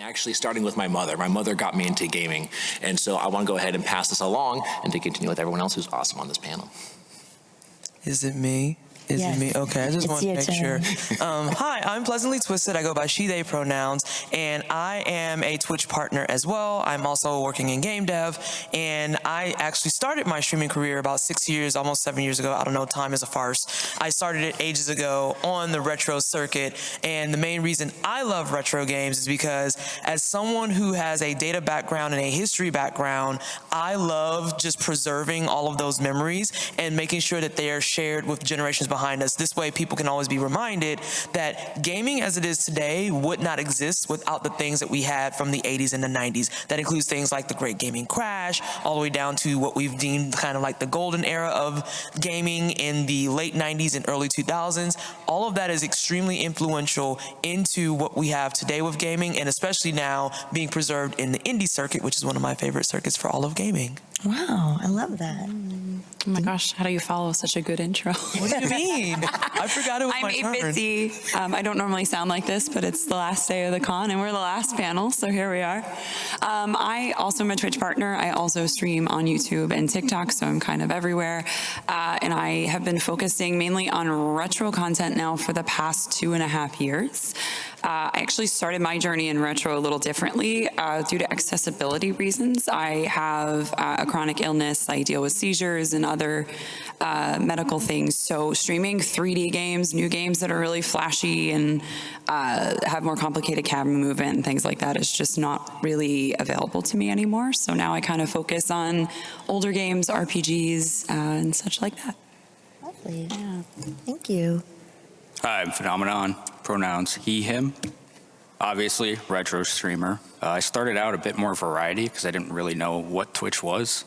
Actually, starting with my mother. My mother got me into gaming, and so I want to go ahead and pass this along and to continue with everyone else who's awesome on this panel. Is it me? Is it me? Okay, I just want to make sure. Hi, I'm Pleasantly Twisted. I go by she, they pronouns, and I am a Twitch partner as well. I'm also working in game dev, and I actually started my streaming career about 6 years, almost 7 years ago. I don't know, time is a farce. I started it ages ago on the retro circuit, and the main reason I love retro games is because as someone who has a data background and a history background, I love just preserving all of those memories and making sure that they are shared with generations behind us. This way people can always be reminded that gaming as it is today would not exist without the things that we had from the 80s and the 90s. That includes things like the Great Gaming Crash, all the way down to what we've deemed kind of like the golden era of gaming in the late 90s and early 2000s. All of that is extremely influential into what we have today with gaming, and especially now being preserved in the indie circuit, which is one of my favorite circuits for all of gaming. Wow, I love that. Oh my gosh, how do you follow such a good intro? What do you mean? I forgot it was my turn. I'm 8-bitsy. I don't normally sound like this, but it's the last day of the con and we're the last panel, so here we are. I also am a Twitch partner. I also stream on YouTube and TikTok, so I'm kind of everywhere. And I have been focusing mainly on retro content now for the past 2.5 years. I actually started my journey in retro a little differently due to accessibility reasons. I have a chronic illness. I deal with seizures and other medical things. So streaming 3D games, new games that are really flashy and have more complicated camera movement and things like that is just not really available to me anymore. So now I kind of focus on older games, RPGs, and such like that. Lovely. Yeah. Thank you. Hi, I'm Phenomenon, pronouns he, him. Obviously, retro streamer. I started out a bit more variety because I didn't really know what Twitch was,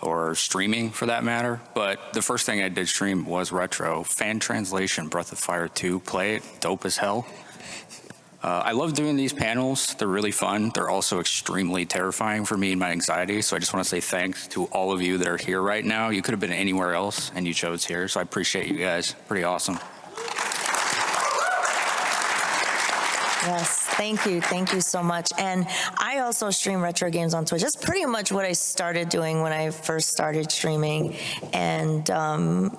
or streaming for that matter. But the first thing I did stream was retro. Fan translation, Breath of Fire 2, play it, dope as hell. I love doing these panels. They're really fun. They're also extremely terrifying for me and my anxiety. So I just want to say thanks to all of you that are here right now. You could have been anywhere else and you chose here. So I appreciate you guys. Pretty awesome. Yes, thank you. Thank you so much. And I also stream retro games on Twitch. That's pretty much what I started doing when I first started streaming. And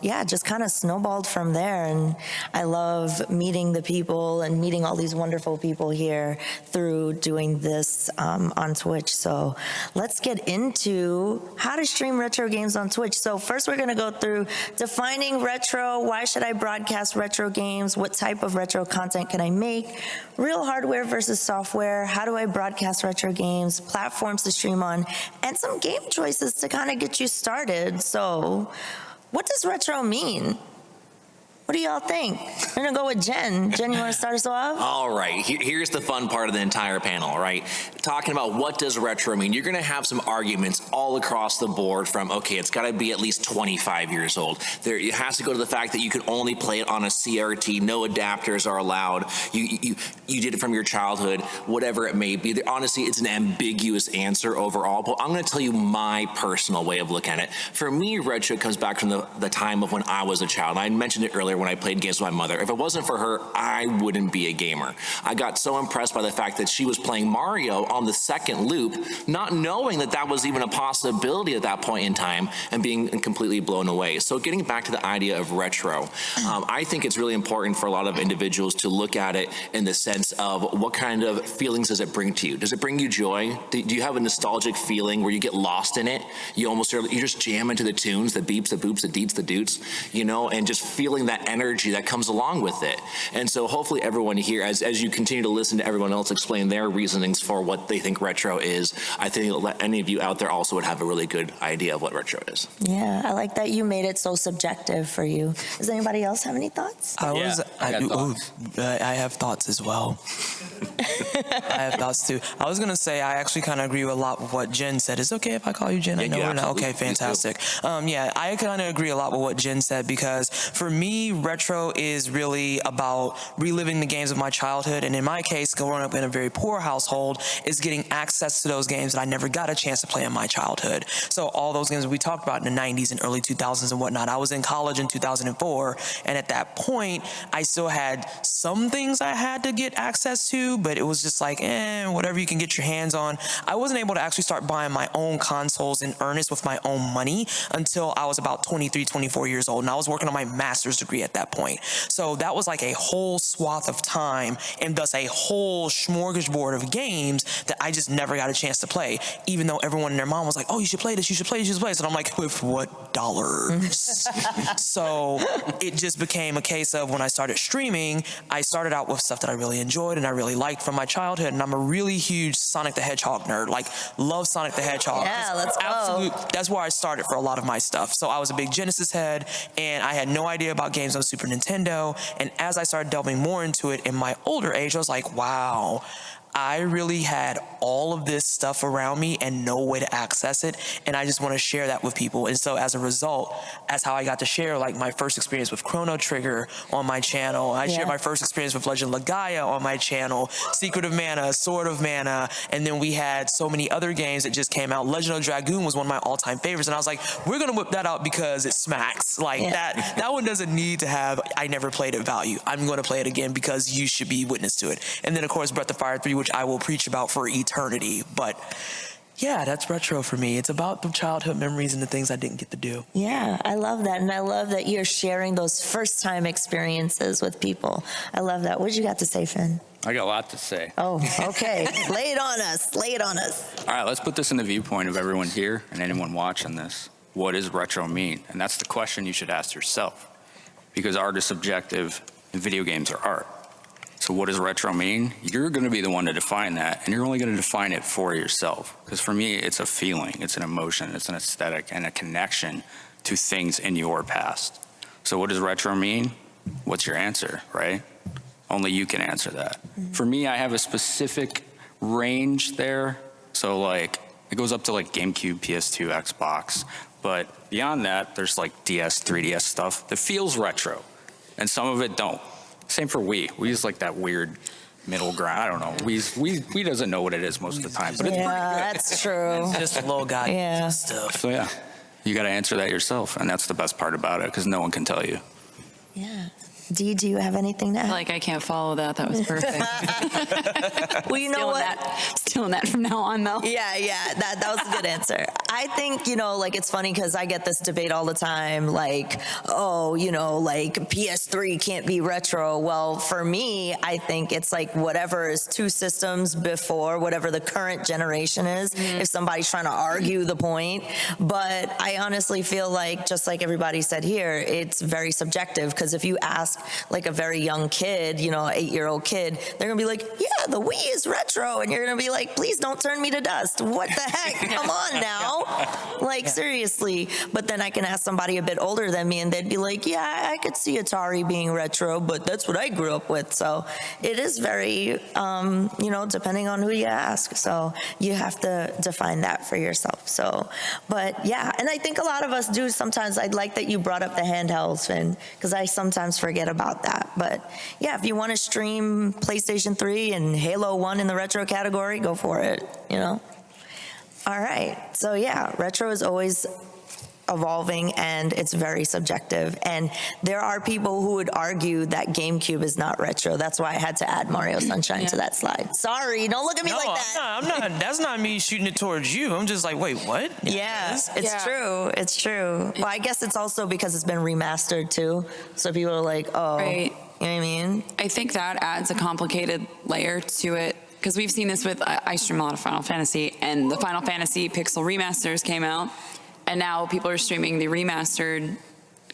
yeah, just kind of snowballed from there. And I love meeting the people and meeting all these wonderful people here through doing this on Twitch. So let's get into how to stream retro games on Twitch. So first we're gonna go through defining retro. Why should I broadcast retro games? What type of retro content can I make? Real hardware versus software, how do I broadcast retro games, platforms to stream on, and some game choices to kind of get you started. So what does retro mean? What do y'all think? We're gonna go with Jen. Jen, you wanna start us off? All right, here's the fun part of the entire panel, right? Talking about what does retro mean. You're gonna have some arguments all across the board from, okay, it's gotta be at least 25 years old. It has to go to the fact that you can only play it on a CRT, no adapters are allowed. You did it from your childhood, whatever it may be. Honestly, it's an ambiguous answer overall, but I'm gonna tell you my personal way of looking at it. For me, retro comes back from the time of when I was a child. I mentioned it earlier when I played games with my mother. If it wasn't for her, I wouldn't be a gamer. I got so impressed by the fact that she was playing Mario on the second loop, not knowing that that was even a possibility at that point in time, and being completely blown away. So getting back to the idea of retro, I think it's really important for a lot of individuals to look at it in the sense of what kind of feelings does it bring to you? Does it bring you joy? Do you have a nostalgic feeling where you get lost in it? You just jam into the tunes, the beeps, the boops, the deets, the doots, you know, and just feeling that energy that comes along with it. And so hopefully everyone here, as you continue to listen to everyone else explain their reasonings for what they think retro is, I think any of you out there also would have a really good idea of what retro is. Yeah, I like that you made it so subjective for you. Does anybody else have any thoughts? I have thoughts as well. I have thoughts too. I was gonna say I actually kind of agree with a lot with what Jen said. Is it okay if I call you Jen? I know we're not. Okay, fantastic. Yeah, I kind of agree a lot with what Jen said, because for me, retro is really really about reliving the games of my childhood. And in my case, growing up in a very poor household is getting access to those games that I never got a chance to play in my childhood. So all those games we talked about in the 90s and early 2000s and whatnot, I was in college in 2004. And at that point, I still had some things I had to get access to, but it was just like, whatever you can get your hands on. I wasn't able to actually start buying my own consoles in earnest with my own money until I was about 23, 24 years old. And I was working on my master's degree at that point. So that was like a whole swath of time and thus a whole smorgasbord of games that I just never got a chance to play, even though everyone and their mom was like, oh, you should play this, you should play this, you should play this. And I'm like, with what dollars? So it just became a case of when I started streaming, I started out with stuff that I really enjoyed and I really liked from my childhood. And I'm a really huge Sonic the Hedgehog nerd, like love Sonic the Hedgehog. Yeah, let's go. That's where I started for a lot of my stuff. So I was a big Genesis head and I had no idea about games on Super Nintendo. And as I started delving more into it in my older age, I was like, wow, I really had all of this stuff around me and no way to access it, and I just want to share that with people. And so as a result, that's how I got to share like my first experience with Chrono Trigger on my channel. I shared my first experience with Legend of Gaia on my channel, Secret of Mana, Sword of Mana, and then we had so many other games that just came out. Legend of Dragoon was one of my all-time favorites, and I was like, we're gonna whip that out because it smacks. Like that one doesn't need to have I never played it value. I'm gonna play it again because you should be witness to it. And then of course Breath of Fire 3, which I will preach about for eternity. But yeah, that's retro for me. It's about the childhood memories and the things I didn't get to do. Yeah, I love that. And I love that you're sharing those first time experiences with people. I love that. What did you got to say, Finn? I got a lot to say. Oh, okay. Lay it on us. Lay it on us. All right, let's put this in the viewpoint of everyone here and anyone watching this. What does retro mean? And that's the question you should ask yourself. Because art is subjective and video games are art. So what does retro mean? You're going to be the one to define that, and you're only going to define it for yourself. Because for me, it's a feeling, it's an emotion, it's an aesthetic, and a connection to things in your past. So what does retro mean? What's your answer, right? Only you can answer that. For me, I have a specific range there. So like, it goes up to like GameCube, PS2, Xbox. But beyond that, there's like DS, 3DS stuff that feels retro, and some of it don't. Same for Wii. Wii's like that weird middle ground. I don't know. Wii doesn't know what it is most of the time, but it's pretty good. That's true. It's just a little guy stuff. So yeah, you got to answer that yourself, and that's the best part about it because no one can tell you. Yeah. Dee, do you have anything to add? Like I can't follow that. That was perfect. Well, you know what? Stealing that from now on, though. Yeah, that was a good answer. I think, like it's funny because I get this debate all the time, like, oh, like PS3 can't be retro. Well, for me, I think it's like whatever is two systems before, whatever the current generation is, if somebody's trying to argue the point. But I honestly feel like, just like everybody said here, it's very subjective because if you ask like a very young kid, 8-year-old kid, they're gonna be like, yeah, the Wii is retro. And you're gonna be like, please don't turn me to dust. What the heck? Come on now. Like, seriously. But then I can ask somebody a bit older than me and they'd be like, yeah, I could see Atari being retro, but that's what I grew up with. So it is very, depending on who you ask. So you have to define that for yourself. So, but yeah, and I think a lot of us do sometimes. I'd like that you brought up the handhelds, Finn, because I sometimes forget about that. But yeah, if you want to stream PlayStation 3 and Halo 1 in the retro category, go for it, All right. So yeah, retro is always evolving and it's very subjective. And there are people who would argue that GameCube is not retro. That's why I had to add Mario Sunshine to that slide. Sorry, don't look at me like that. I'm not. That's not me shooting it towards you. I'm just like, wait, what? Yeah, it's true. It's true. Well, I guess it's also because it's been remastered too. So people are like, oh, Right. You know what I mean? I think that adds a complicated layer to it because we've seen this with, I stream a lot of Final Fantasy, and the Final Fantasy Pixel remasters came out, and now people are streaming the remastered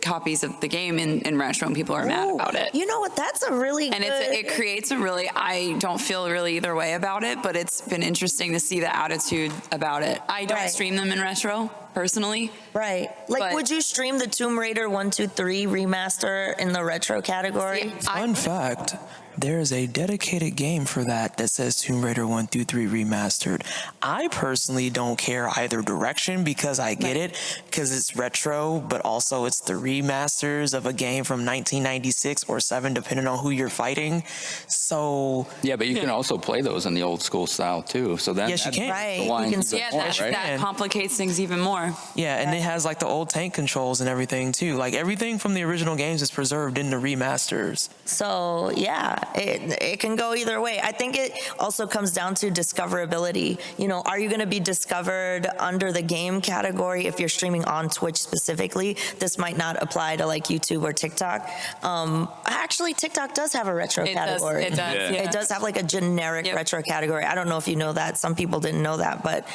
copies of the game in retro, and people are mad about it. You know what? That's a really and good... it creates a really, I don't feel really either way about it, but it's been interesting to see the attitude about it. I don't stream them in retro, personally. Right. Like, would you stream the Tomb Raider 1, 2, 3 remaster in the retro category? Fun fact, there is a dedicated game for that says Tomb Raider 1 through 3 remastered. I personally don't care either direction because I get it, because it's retro, but also it's the remasters of a game from 1996 or 7, depending on who you're fighting. So Yeah, but you can also play those in the old school style too. So then Yes, you can. Right, the line you can even switch more, it. right? That complicates things even more. yeah, and it has like the old tank controls and everything too. Like everything from the original games is preserved in the remasters. So yeah, it can go either way. I think it also comes down to discoverability. You know, are you going to be discovered under the game category if you're streaming on Twitch specifically? This might not apply to like YouTube or TikTok. Actually, TikTok does have a retro category. It does. Yeah. Yeah. It does have like a generic Yep. retro category. I don't know if you know that. Some people didn't know that, but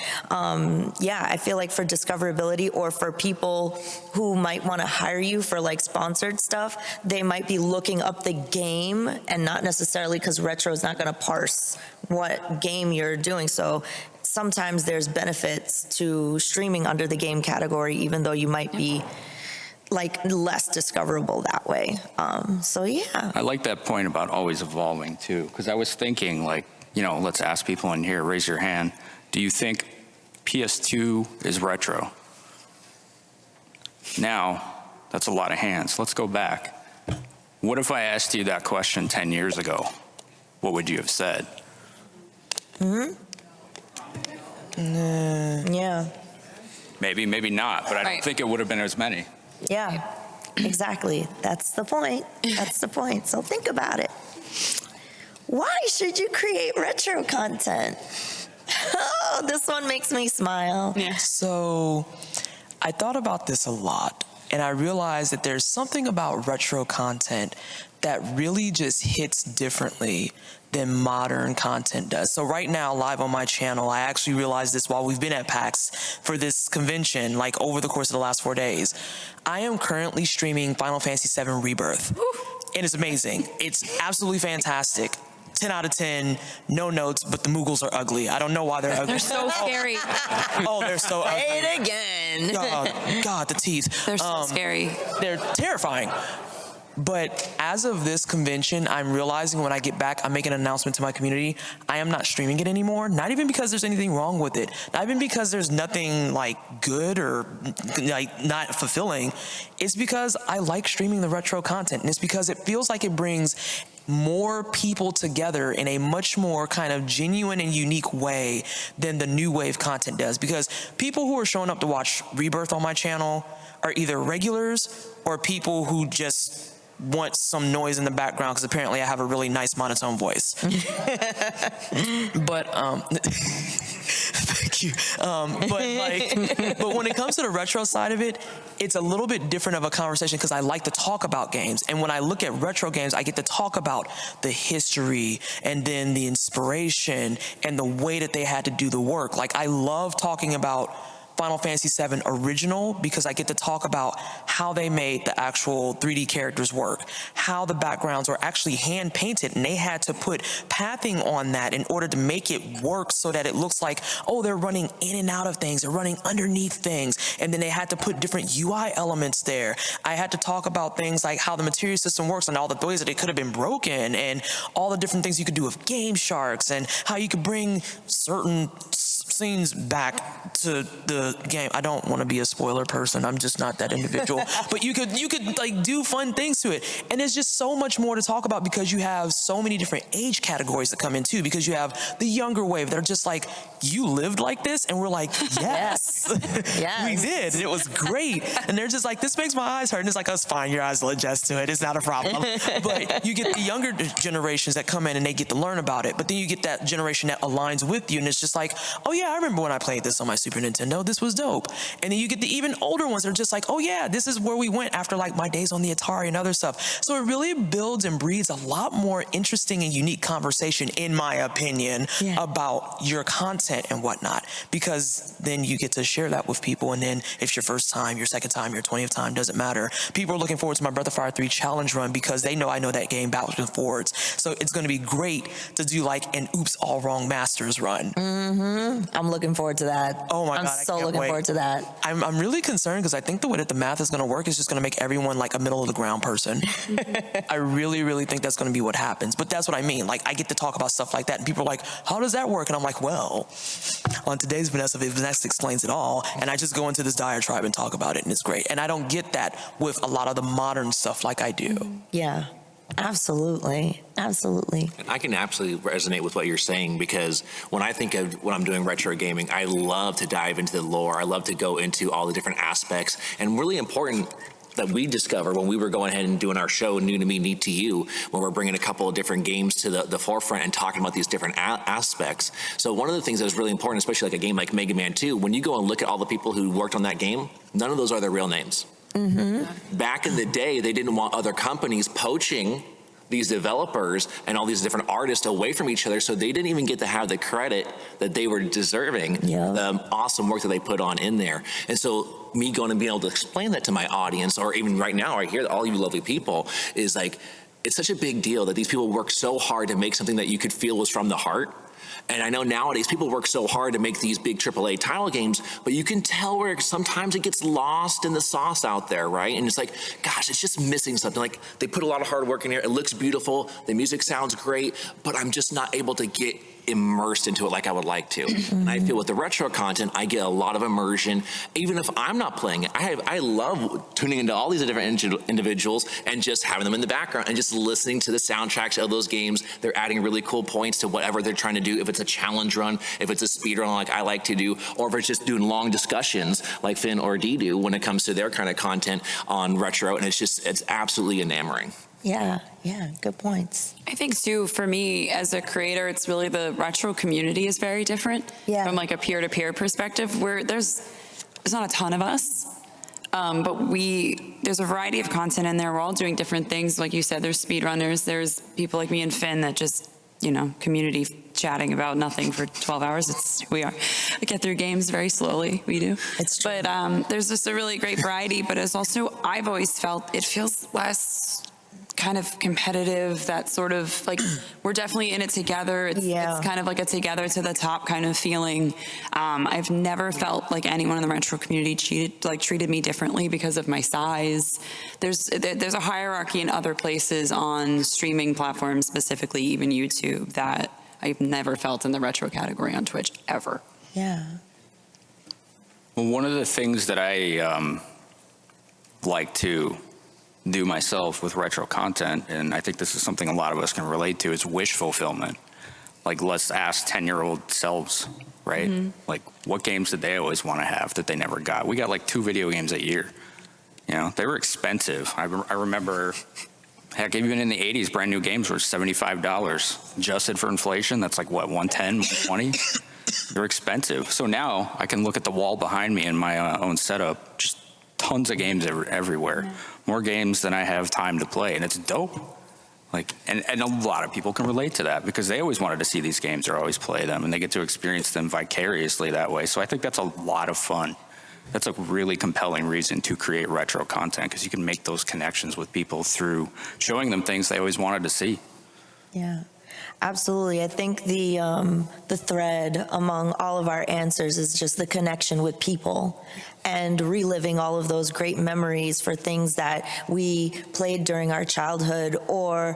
yeah, I feel like for discoverability or for people who might want to hire you for like sponsored stuff, they might be looking up the game and not necessarily because retro is not going to parse what game you're doing. So sometimes there's benefits to streaming under the game category, even though you might be like less discoverable that way. So yeah. I like that point about always evolving too, because I was thinking like, you know, let's ask people in here, raise your hand. Do you think PS2 is retro? Now, that's a lot of hands. Let's go back. What if I asked you that question 10 years ago? What would you have said? Yeah. Maybe, maybe not, but I don't Right. think it would have been as many. Yeah, exactly. That's the point. That's the point. So think about it. Why should you create retro content? Oh, this one makes me smile. Yeah. So I thought about this a lot, and I realized that there's something about retro content that really just hits differently than modern content does. So right now, live on my channel, I actually realized this while we've been at PAX for this convention, like over the course of the last 4 days. I am currently streaming Final Fantasy VII Rebirth, and it's amazing. It's absolutely fantastic. 10 out of 10, no notes, but the Moogles are ugly. I don't know why they're ugly. They're so scary. Oh, they're so ugly. Say it again. God, the teeth. They're so scary. They're terrifying. But as of this convention, I'm realizing when I get back, I'm making an announcement to my community. I am not streaming it anymore. Not even because there's anything wrong with it. Not even because there's nothing like good or like not fulfilling. It's because I like streaming the retro content. And it's because it feels like it brings more people together in a much more kind of genuine and unique way than the new wave content does. Because people who are showing up to watch Rebirth on my channel are either regulars or people who just want some noise in the background because apparently I have a really nice monotone voice. But thank you. But when it comes to the retro side of it, it's a little bit different of a conversation because I like to talk about games. And when I look at retro games, I get to talk about the history and then the inspiration and the way that they had to do the work. Like I love talking about Final Fantasy VII Original because I get to talk about how they made the actual 3D characters work, how the backgrounds were actually hand painted, and they had to put pathing on that in order to make it work so that it looks like, oh, they're running in and out of things, they're running underneath things, and then they had to put different UI elements there. I had to talk about things like how the material system works and all the ways that it could have been broken and all the different things you could do with Game Sharks and how you could bring certain scenes back to the game. I don't want to be a spoiler person. I'm just not that individual. But you could like do fun things to it. And there's just so much more to talk about because you have so many different age categories that come in too, because you have the younger wave that are just like, you lived like this? And we're like, yes. Yes. We did. And it was great. And they're just like, this makes my eyes hurt. And it's like, that's fine. Your eyes will adjust to it. It's not a problem. But you get the younger generations that come in and they get to learn about it. But then you get that generation that aligns with you. And it's just like, oh yeah, I remember when I played this on my Super Nintendo. This was dope. And then you get the even older ones that are just like, oh yeah, this is where we went after like my days on the Atari and other stuff. So it really builds and breeds a lot more interesting and unique conversation, in my opinion, about your content and whatnot. Because then you get to share that with people. And then if it's your first time, your second time, your 20th time, doesn't matter. People are looking forward to my Breath of Fire 3 challenge run because they know I know that game backwards and forwards. So it's going to be great to do like an oops all wrong masters run. I'm looking forward to that. Oh my I'm God, I so can't looking wait. forward to that. I'm really concerned because I think the way that the math is going to work is just going to make everyone like a middle of the ground person. I really, really think that's going to be what happens. But that's what I mean. Like, I get to talk about stuff like that, and people are like, how does that work? And I'm like, well, on today's Vanessa explains it all, and I just go into this diatribe and talk about it, and it's great. And I don't get that with a lot of the modern stuff like I do. Yeah, absolutely. Absolutely. And I can absolutely resonate with what you're saying, because when I think of when I'm doing retro gaming, I love to dive into the lore. I love to go into all the different aspects, and really important that we discover when we were going ahead and doing our show, New to Me, Neat to You, when we're bringing a couple of different games to the forefront and talking about these different aspects. So one of the things that was really important, especially like a game like Mega Man 2, when you go and look at all the people who worked on that game, none of those are their real names. Mm-hmm. Back in the day, they didn't want other companies poaching these developers and all these different artists away from each other, so they didn't even get to have the credit that they were deserving, the awesome work that they put on in there. And so me going and being able to explain that to my audience, or even right now, I hear all you lovely people, is like, it's such a big deal that these people work so hard to make something that you could feel was from the heart. And I know nowadays people work so hard to make these big AAA title games, but you can tell where sometimes it gets lost in the sauce out there, right? And it's like, gosh, it's just missing something. Like, they put a lot of hard work in here. It looks beautiful. The music sounds great, but I'm just not able to get immersed into it like I would like to. And I feel with the retro content, I get a lot of immersion, even if I'm not playing it. I love tuning into all these different individuals and just having them in the background and just listening to the soundtracks of those games. They're adding really cool points to whatever they're trying to do. If it's a challenge run, if it's a speed run like I like to do, or if it's just doing long discussions like Finn or Dee do when it comes to their kind of content on retro. And it's absolutely enamoring. Yeah, good points. I think too, for me as a creator, it's really the retro community is very different from like a peer-to-peer perspective, where there's not a ton of us, but there's a variety of content in there. We're all doing different things. Like you said, there's speedrunners, there's people like me and Finn that just, community chatting about nothing for 12 hours. We get through games very slowly. We do. It's true. But there's just a really great variety, but it's also, I've always felt it feels less kind of competitive, that sort of like, we're definitely in it together. It's kind of like a together to the top kind of feeling. I've never felt like anyone in the retro community treated me differently because of my size. There's a hierarchy in other places on streaming platforms, specifically even YouTube, that I've never felt in the retro category on Twitch ever. Yeah. Well, one of the things that I like to do myself with retro content, and I think this is something a lot of us can relate to, is wish fulfillment. Like, let's ask 10-year-old selves, right? Mm-hmm. Like, what games did they always want to have that they never got? We got like 2 video games a year. They were expensive. I remember, heck, even in the 80s, brand new games were $75. Adjusted for inflation, that's like what, 110, 120? They're expensive. So now I can look at the wall behind me in my own setup, just tons of games everywhere. More games than I have time to play, and it's dope. Like, and a lot of people can relate to that because they always wanted to see these games or always play them, and they get to experience them vicariously that way. So I think that's a lot of fun. That's a really compelling reason to create retro content, because you can make those connections with people through showing them things they always wanted to see. Yeah. Absolutely. I think the thread among all of our answers is just the connection with people and reliving all of those great memories for things that we played during our childhood, or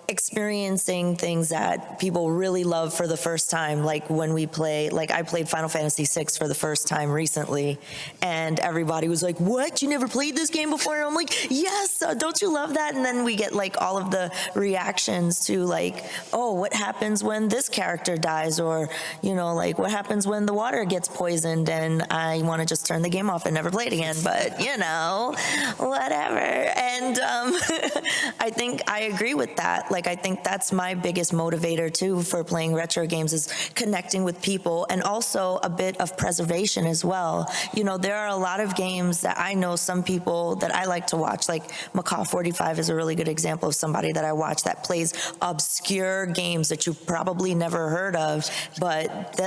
experiencing things that people really love for the first time, like when we play, like I played Final Fantasy VI for the first time recently, and everybody was like, what, you never played this game before? And I'm like, yes, don't you love that? And then we get like all of the reactions to like, oh, what happens when this character dies, or like what happens when the water gets poisoned, and I want to just turn the game off and never play it again, but whatever. And I think I agree with that. Like, I think that's my biggest motivator too for playing retro games, is connecting with people, and also a bit of preservation as well. There are a lot of games that I know some people that I like to watch, like Macaw 45 is a really good example of somebody that I watch that plays obscure games that you've probably never heard of, but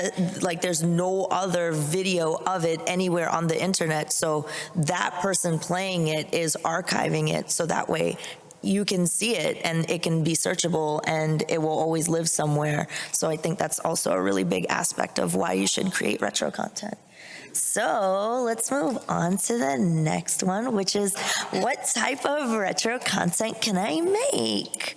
there's no other video of it anywhere on the internet. So that person playing it is archiving it, so that way you can see it and it can be searchable and it will always live somewhere. So I think that's also a really big aspect of why you should create retro content. So let's move on to the next one, which is what type of retro content can I make?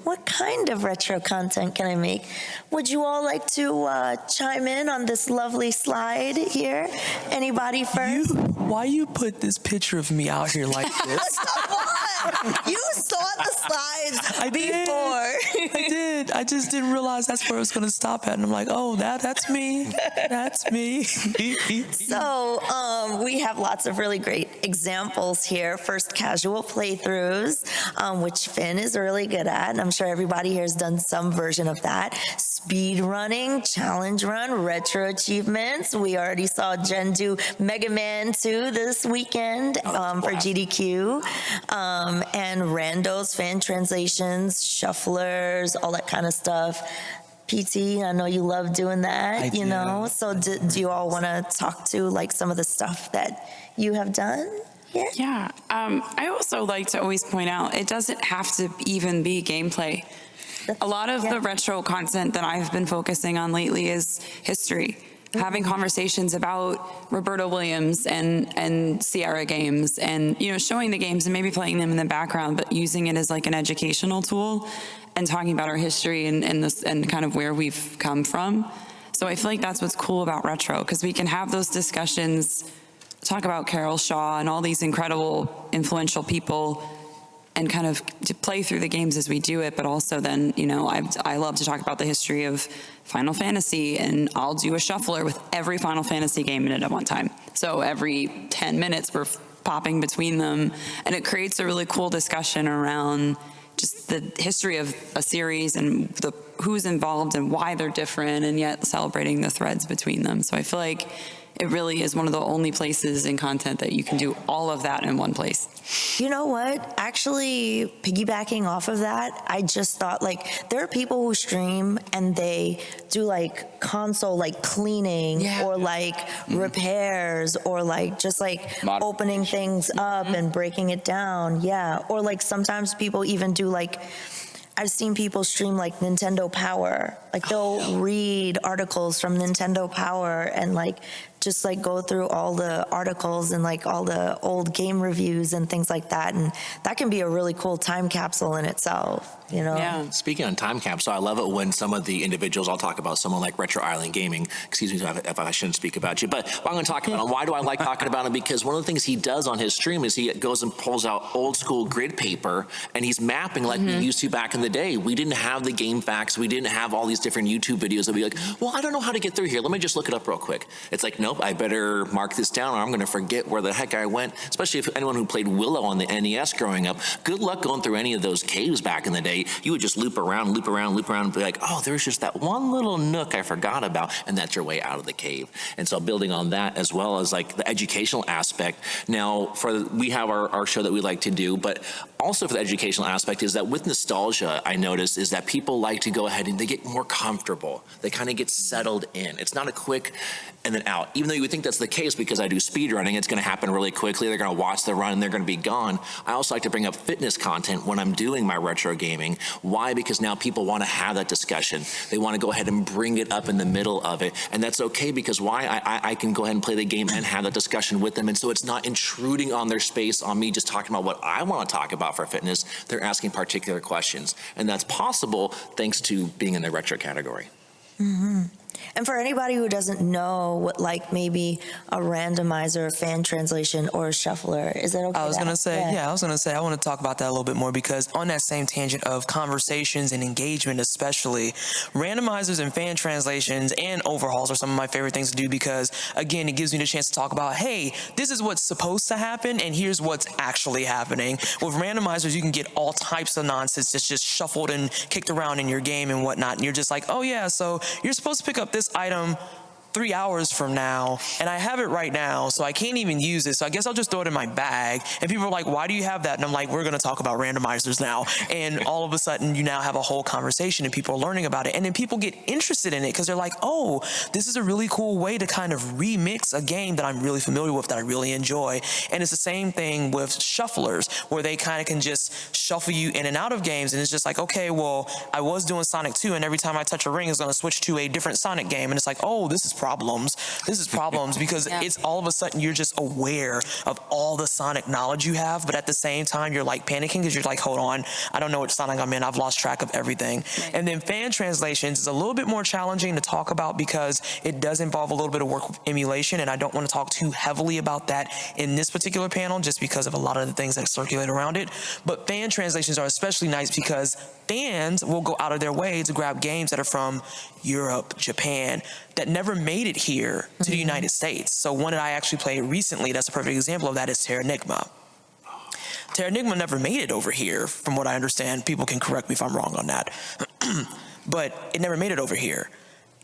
What kind of retro content can I make? Would you all like to chime in on this lovely slide here? Anybody first? Why you put this picture of me out here like this? Come on! You saw the slides before. I did. I just didn't realize that's where it was going to stop at. And I'm like, oh, that's me. That's me. So we have lots of really great examples here. First, casual playthroughs, which Finn is really good at. And I'm sure everybody here has done some version of that. Speed running, challenge run, retro achievements. We already saw Jen do Mega Man 2 this weekend for GDQ. And randos, fan translations, shufflers, all that kind of stuff. PT, I know you love doing that, you know? So do you all want to talk to like some of the stuff that you have done? Yeah. I also like to always point out, it doesn't have to even be gameplay. A lot of the retro content that I've been focusing on lately is history. Having conversations about Roberta Williams and Sierra games and, you know, showing the games and maybe playing them in the background, but using it as like an educational tool and talking about our history and kind of where we've come from. So I feel like that's what's cool about retro, because we can have those discussions, talk about Carol Shaw and all these incredible, influential people, and kind of to play through the games as we do it, but also then, you know, I love to talk about the history of Final Fantasy, and I'll do a shuffler with every Final Fantasy game in it at one time. So every 10 minutes we're popping between them, and it creates a really cool discussion around just the history of a series and who's involved and why they're different, and yet celebrating the threads between them. So I feel like it really is one of the only places in content that you can do all of that in one place. You know what? Actually, piggybacking off of that, I just thought, like, there are people who stream and they do like console, like cleaning or like repairs or like just like opening things up and breaking it down. Yeah. Or like sometimes people even do like, I've seen people stream like Nintendo Power. Like they'll read articles from Nintendo Power and like just like go through all the articles and like all the old game reviews and things like that. And that can be a really cool time capsule in itself, you know? Yeah. Speaking on time capsule, I love it when some of the individuals, I'll talk about someone like Retro Island Gaming, excuse me if I shouldn't speak about you, but I'm going to talk about him. Why do I like talking about him? Because one of the things he does on his stream is he goes and pulls out old school grid paper and he's mapping like we used to back in the day. We didn't have the game facts. We didn't have all these different YouTube videos that be like, well, I don't know how to get through here. Let me just look it up real quick. It's like, nope, I better mark this down or I'm going to forget where the heck I went, especially if anyone who played Willow on the NES growing up, good luck going through any of those caves back in the day. You would just loop around and be like, oh, there's just that one little nook I forgot about, and that's your way out of the cave. And so building on that as well as like the educational aspect. Now, we have our show that we like to do, but also for the educational aspect is that with nostalgia, I noticed is that people like to go ahead and they get more comfortable. They kind of get settled in. It's not a quick and then out. Even though you would think that's the case because I do speed running, it's going to happen really quickly. They're going to watch the run and they're going to be gone. I also like to bring up fitness content when I'm doing my retro gaming. Why? Because now people want to have that discussion. They want to go ahead and bring it up in the middle of it. And that's okay because why? I can go ahead and play the game and have that discussion with them. And so it's not intruding on their space on me just talking about what I want to talk about for fitness. They're asking particular questions. And that's possible thanks to being in the retro category. Mm-hmm. And for anybody who doesn't know what like maybe a randomizer, fan translation, or a shuffler, is that okay? I was going to say, I want to talk about that a little bit more because on that same tangent of conversations and engagement especially, randomizers and fan translations and overhauls are some of my favorite things to do because, again, it gives me the chance to talk about, hey, this is what's supposed to happen and here's what's actually happening. With randomizers, you can get all types of nonsense that's just shuffled and kicked around in your game and whatnot, and you're just like, oh yeah, so you're supposed to pick up this item 3 hours from now, and I have it right now, so I can't even use it. So I guess I'll just throw it in my bag. And people are like, why do you have that? And I'm like, we're going to talk about randomizers now. And all of a sudden, you now have a whole conversation, and people are learning about it. And then people get interested in it because they're like, oh, this is a really cool way to kind of remix a game that I'm really familiar with, that I really enjoy. And it's the same thing with shufflers, where they kind of can just shuffle you in and out of games. And it's just like, okay, well, I was doing Sonic 2, and every time I touch a ring, it's going to switch to a different Sonic game. And it's like, oh, this is problems. This is problems because it's all of a sudden you're just aware of all the Sonic knowledge you have, but at the same time you're like panicking because you're like, hold on, I don't know what Sonic I'm in. I've lost track of everything. Right. And then fan translations is a little bit more challenging to talk about because it does involve a little bit of work with emulation, and I don't want to talk too heavily about that in this particular panel just because of a lot of the things that circulate around it. But fan translations are especially nice because fans will go out of their way to grab games that are from Europe, Japan, that never made it here to the United States. So one that I actually played recently, that's a perfect example of that, is Terranigma. Terranigma never made it over here, from what I understand. People can correct me if I'm wrong on that. But it never made it over here.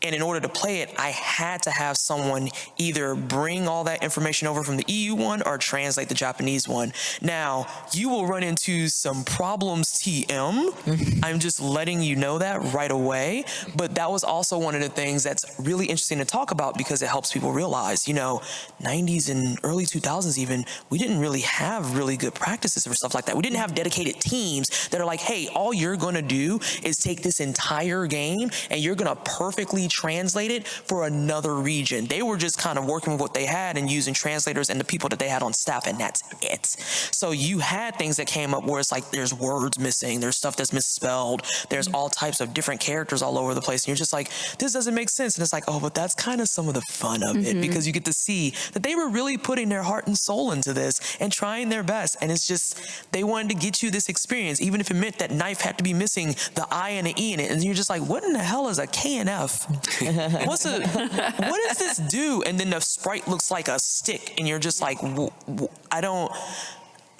And in order to play it, I had to have someone either bring all that information over from the EU one or translate the Japanese one. Now, you will run into some problems, TM. I'm just letting you know that right away. But that was also one of the things that's really interesting to talk about because it helps people realize, 90s and early 2000s even, we didn't really have really good practices for stuff like that. We didn't have dedicated teams that are like, hey, all you're going to do is take this entire game and you're going to perfectly translate it for another region. They were just kind of working with what they had and using translators and the people that they had on staff, and that's it. So you had things that came up where it's like there's words missing, there's stuff that's misspelled, there's all types of different characters all over the place, and you're just like, this doesn't make sense. And it's like, oh, but that's kind of some of the fun of it, because you get to see that they were really putting their heart and soul into this and trying their best. And it's just, they wanted to get you this experience, even if it meant that knife had to be missing the I and the E in it. And you're just like, what in the hell is a K and F? What does this do? And then the sprite looks like a stick, and you're just like,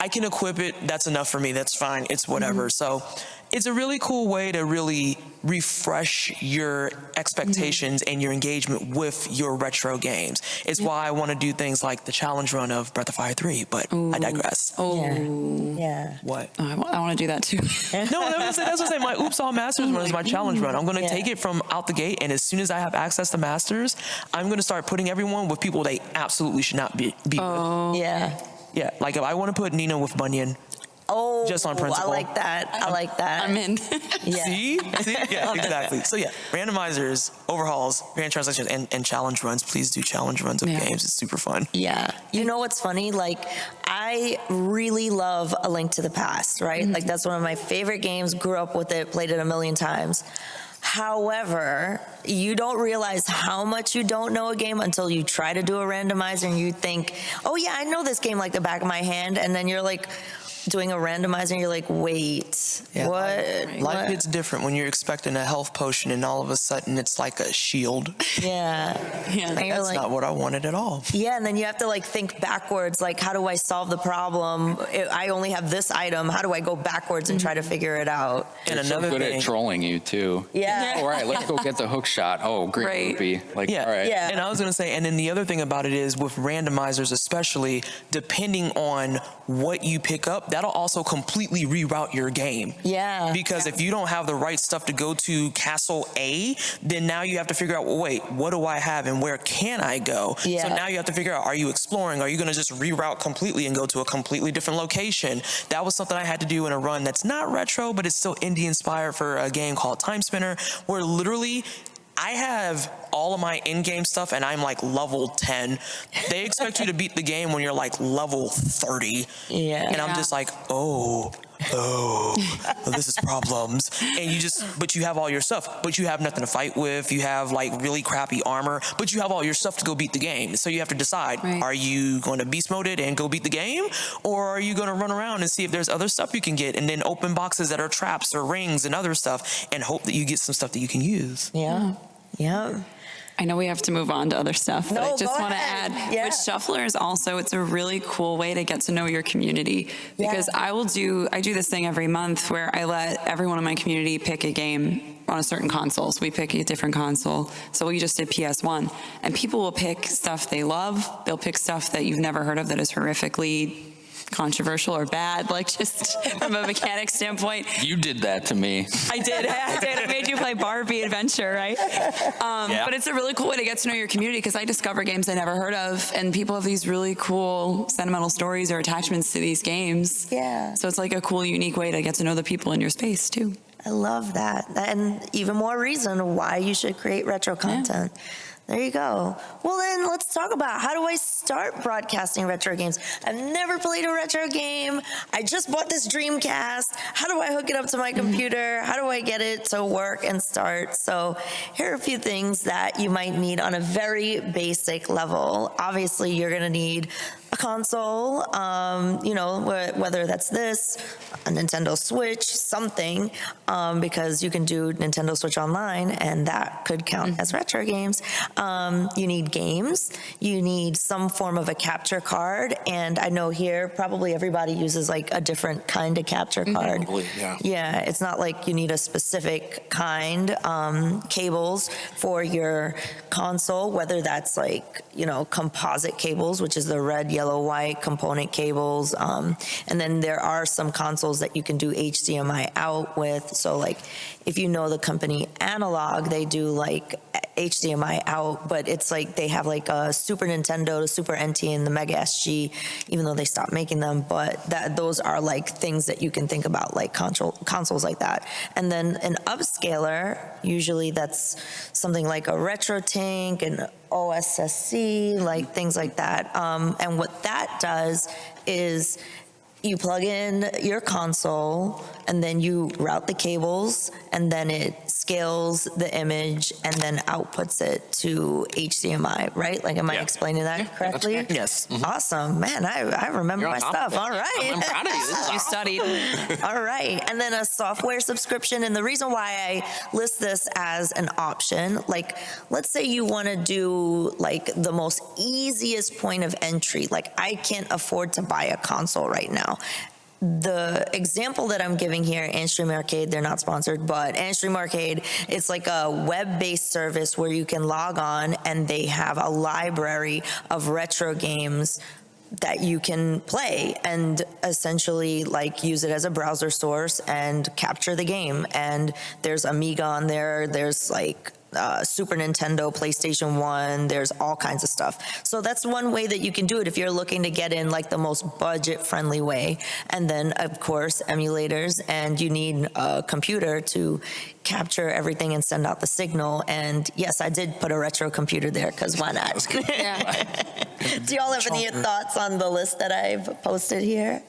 I can equip it. That's enough for me. That's fine. It's whatever. So it's a really cool way to really refresh your expectations and your engagement with your retro games. It's why I want to do things like the challenge run of Breath of Fire 3, but I digress. Yeah. What? I want to do that too. No, that's what I'm saying. My Oops All Masters run is my challenge run. I'm going to take it from out the gate, and as soon as I have access to Masters, I'm going to start putting everyone with people they absolutely should not be with. Yeah. Yeah, like if I want to put Nina with Bunyan. Oh, just on principle. I like that. I'm in. Yeah. See? Yeah, exactly. So yeah, randomizers, overhauls, fan translations, and challenge runs. Please do challenge runs of games. It's super fun. Yeah. You know what's funny? Like, I really love A Link to the Past, right? Like, that's one of my favorite games. Grew up with it, played it a million times. However, you don't realize how much you don't know a game until you try to do a randomizer and you think, oh yeah, I know this game like the back of my hand. And then you're like doing a randomizer and you're like, wait, what? Life gets different when you're expecting a health potion and all of a sudden it's like a shield. Yeah. And That's like, not what I wanted at all. Yeah, and then you have to like think backwards, like how do I solve the problem? I only have this item. How do I go backwards and try to figure it out? And another good at trolling you too. Yeah. All right, let's go get the hook shot. Oh, great movie. Like, all right. Yeah. And I was going to say, and then the other thing about it is with randomizers, especially depending on what you pick up, that'll also completely reroute your game. Yeah. Because if you don't have the right stuff to go to Castle A, then now you have to figure out, well, wait, what do I have and where can I go? Yeah. So now you have to figure out, are you exploring? Are you going to just reroute completely and go to a completely different location? That was something I had to do in a run that's not retro, but it's still indie inspired for a game called Time Spinner, where literally I have all of my in-game stuff and I'm like level 10. They expect you to beat the game when you're like level 30. Yeah. And I'm just like, oh, this is problems. And but you have all your stuff, but you have nothing to fight with. You have like really crappy armor, but you have all your stuff to go beat the game. So you have to decide, are you going to beast mode it and go beat the game? Or are you going to run around and see if there's other stuff you can get and then open boxes that are traps or rings and other stuff and hope that you get some stuff that you can use? Yeah. Yeah. I know we have to move on to other stuff, but I just want to add, with shufflers also, it's a really cool way to get to know your community, because I do this thing every month where I let everyone in my community pick a game on a certain console, so we pick a different console. So we just did PS1, and people will pick stuff they love. They'll pick stuff that you've never heard of that is horrifically controversial or bad, like just from a mechanic standpoint. You did that to me. I did. I made you play Barbie Adventure, right? But it's a really cool way to get to know your community, because I discover games I never heard of, and people have these really cool sentimental stories or attachments to these games. Yeah. So it's like a cool, unique way to get to know the people in your space too. I love that. And even more reason why you should create retro content. Yeah. There you go. Well, then let's talk about, how do I start broadcasting retro games? I've never played a retro game. I just bought this Dreamcast. How do I hook it up to my computer? How do I get it to work and start? So here are a few things that you might need on a very basic level. Obviously, you're going to need a console, you know, whether that's this, a Nintendo Switch, something, because you can do Nintendo Switch Online, and that could count as retro games. You need games. You need some form of a capture card, and I know here probably everybody uses like a different kind of capture card. Probably, yeah. Yeah, it's not like you need a specific kind. Cables for your console, whether that's like, you know, composite cables, which is the red, yellow, white component cables. And then there are some consoles that you can do HDMI out with. So like if you know the company Analog, they do like HDMI out, but it's like they have like a Super Nintendo, the Super NT, and the Mega SG, even though they stopped making them. But those are like things that you can think about, like consoles like that. And then an upscaler, usually that's something like a RetroTink, an OSSC, like things like that. And what that does is you plug in your console, and then you route the cables, and then it scales the image and then outputs it to HDMI, right? Like, am I explaining that correctly? That's Yes. Mm-hmm. Awesome. Man, I remember my stuff. All right. I'm proud of you. This is You studied. All right. And then a software subscription. And the reason why I list this as an option, like, let's say you want to do like the most easiest point of entry. Like, I can't afford to buy a console right now. The example that I'm giving here, Anstream Arcade, they're not sponsored, but Anstream Arcade, it's like a web-based service where you can log on and they have a library of retro games that you can play and essentially like use it as a browser source and capture the game. And there's Amiga on there, there's like Super Nintendo, PlayStation 1, there's all kinds of stuff. So that's one way that you can do it if you're looking to get in like the most budget-friendly way. And then, of course, emulators, and you need a computer to capture everything and send out the signal. And yes, I did put a retro computer there, because why not? Do y'all have any thoughts on the list that I've posted here?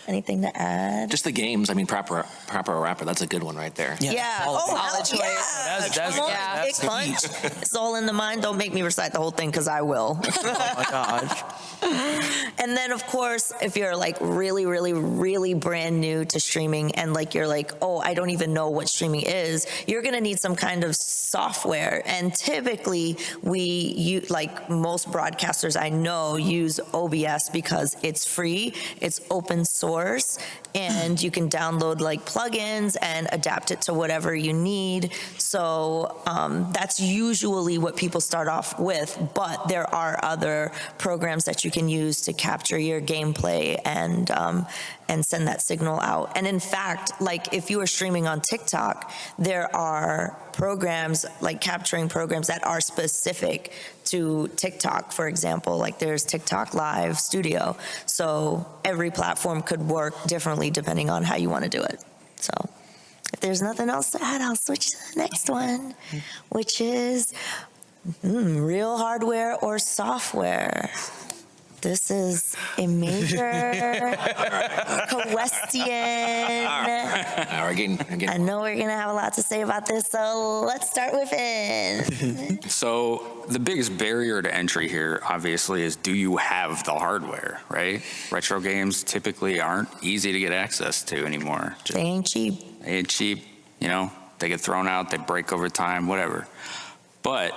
Anything to add? Just the games. I mean, proper rapper. That's a good one right there. Yeah. Oh, hell yeah. that's Big punch. It's all in the mind. Don't make me recite the whole thing, because I will. Oh my gosh. And then, of course, if you're like really, really, really brand new to streaming, and like you're like, oh, I don't even know what streaming is, you're gonna need some kind of software. And typically, like most broadcasters I know use OBS because it's free, it's open source, and you can download like plugins and adapt it to whatever you need. So that's usually what people start off with, but there are other programs that you can use to capture your gameplay and send that signal out. And in fact, like if you are streaming on TikTok, there are programs, like capturing programs that are specific to TikTok, for example. Like there's TikTok Live Studio. So every platform could work differently depending on how you want to do it. So if there's nothing else to add, I'll switch to the next one, which is real hardware or software. This is a major question. I know we're going to have a lot to say about this, so let's start with it. So the biggest barrier to entry here, obviously, is do you have the hardware, right? Retro games typically aren't easy to get access to anymore. They ain't cheap. They ain't cheap, you know, they get thrown out, they break over time, whatever. But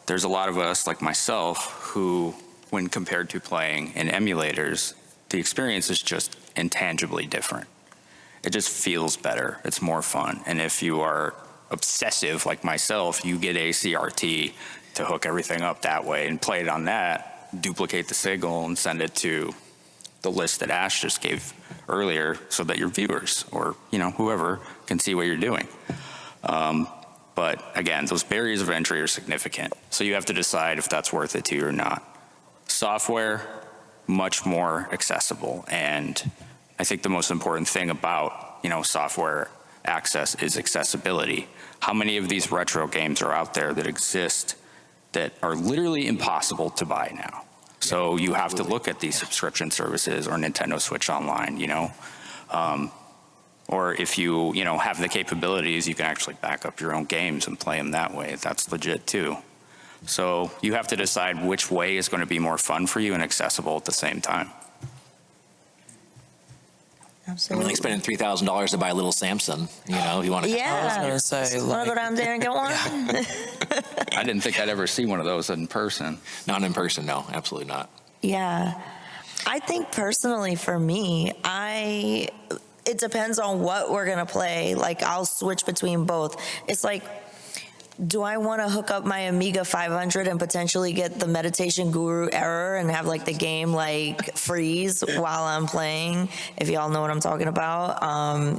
there's a lot of us, like myself, who, when compared to playing in emulators, the experience is just intangibly different. It just feels better. It's more fun. And if you are obsessive like myself, you get a CRT to hook everything up that way and play it on that, duplicate the signal and send it to the list that Ash just gave earlier so that your viewers or, whoever can see what you're doing. But again, those barriers of entry are significant. So you have to decide if that's worth it to you or not. Software, much more accessible. And I think the most important thing about, software access is accessibility. How many of these retro games are out there that exist that are literally impossible to buy now? So you have to look at these subscription services or Nintendo Switch Online, or if you, have the capabilities, you can actually back up your own games and play them that way. That's legit too. So you have to decide which way is going to be more fun for you and accessible at the same time. Absolutely. Like spending $3,000 to buy a little Samsung, if you want to. Yeah. I was going to say, Want to go down there and get one? I didn't think I'd ever see one of those in person. Not in person, no, absolutely not. Yeah. I think personally for me, it depends on what we're going to play. Like, I'll switch between both. It's like, do I want to hook up my Amiga 500 and potentially get the Meditation Guru error and have like the game like freeze while I'm playing? If y'all know what I'm talking about.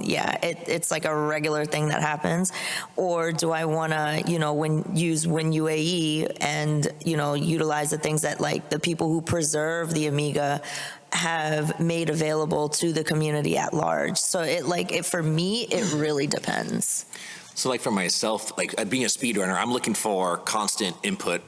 It's like a regular thing that happens. Or do I want to, use WinUAE and, utilize the things that like the people who preserve the Amiga have made available to the community at large. So for me, it really depends. So like for myself, like being a speedrunner, I'm looking for constant input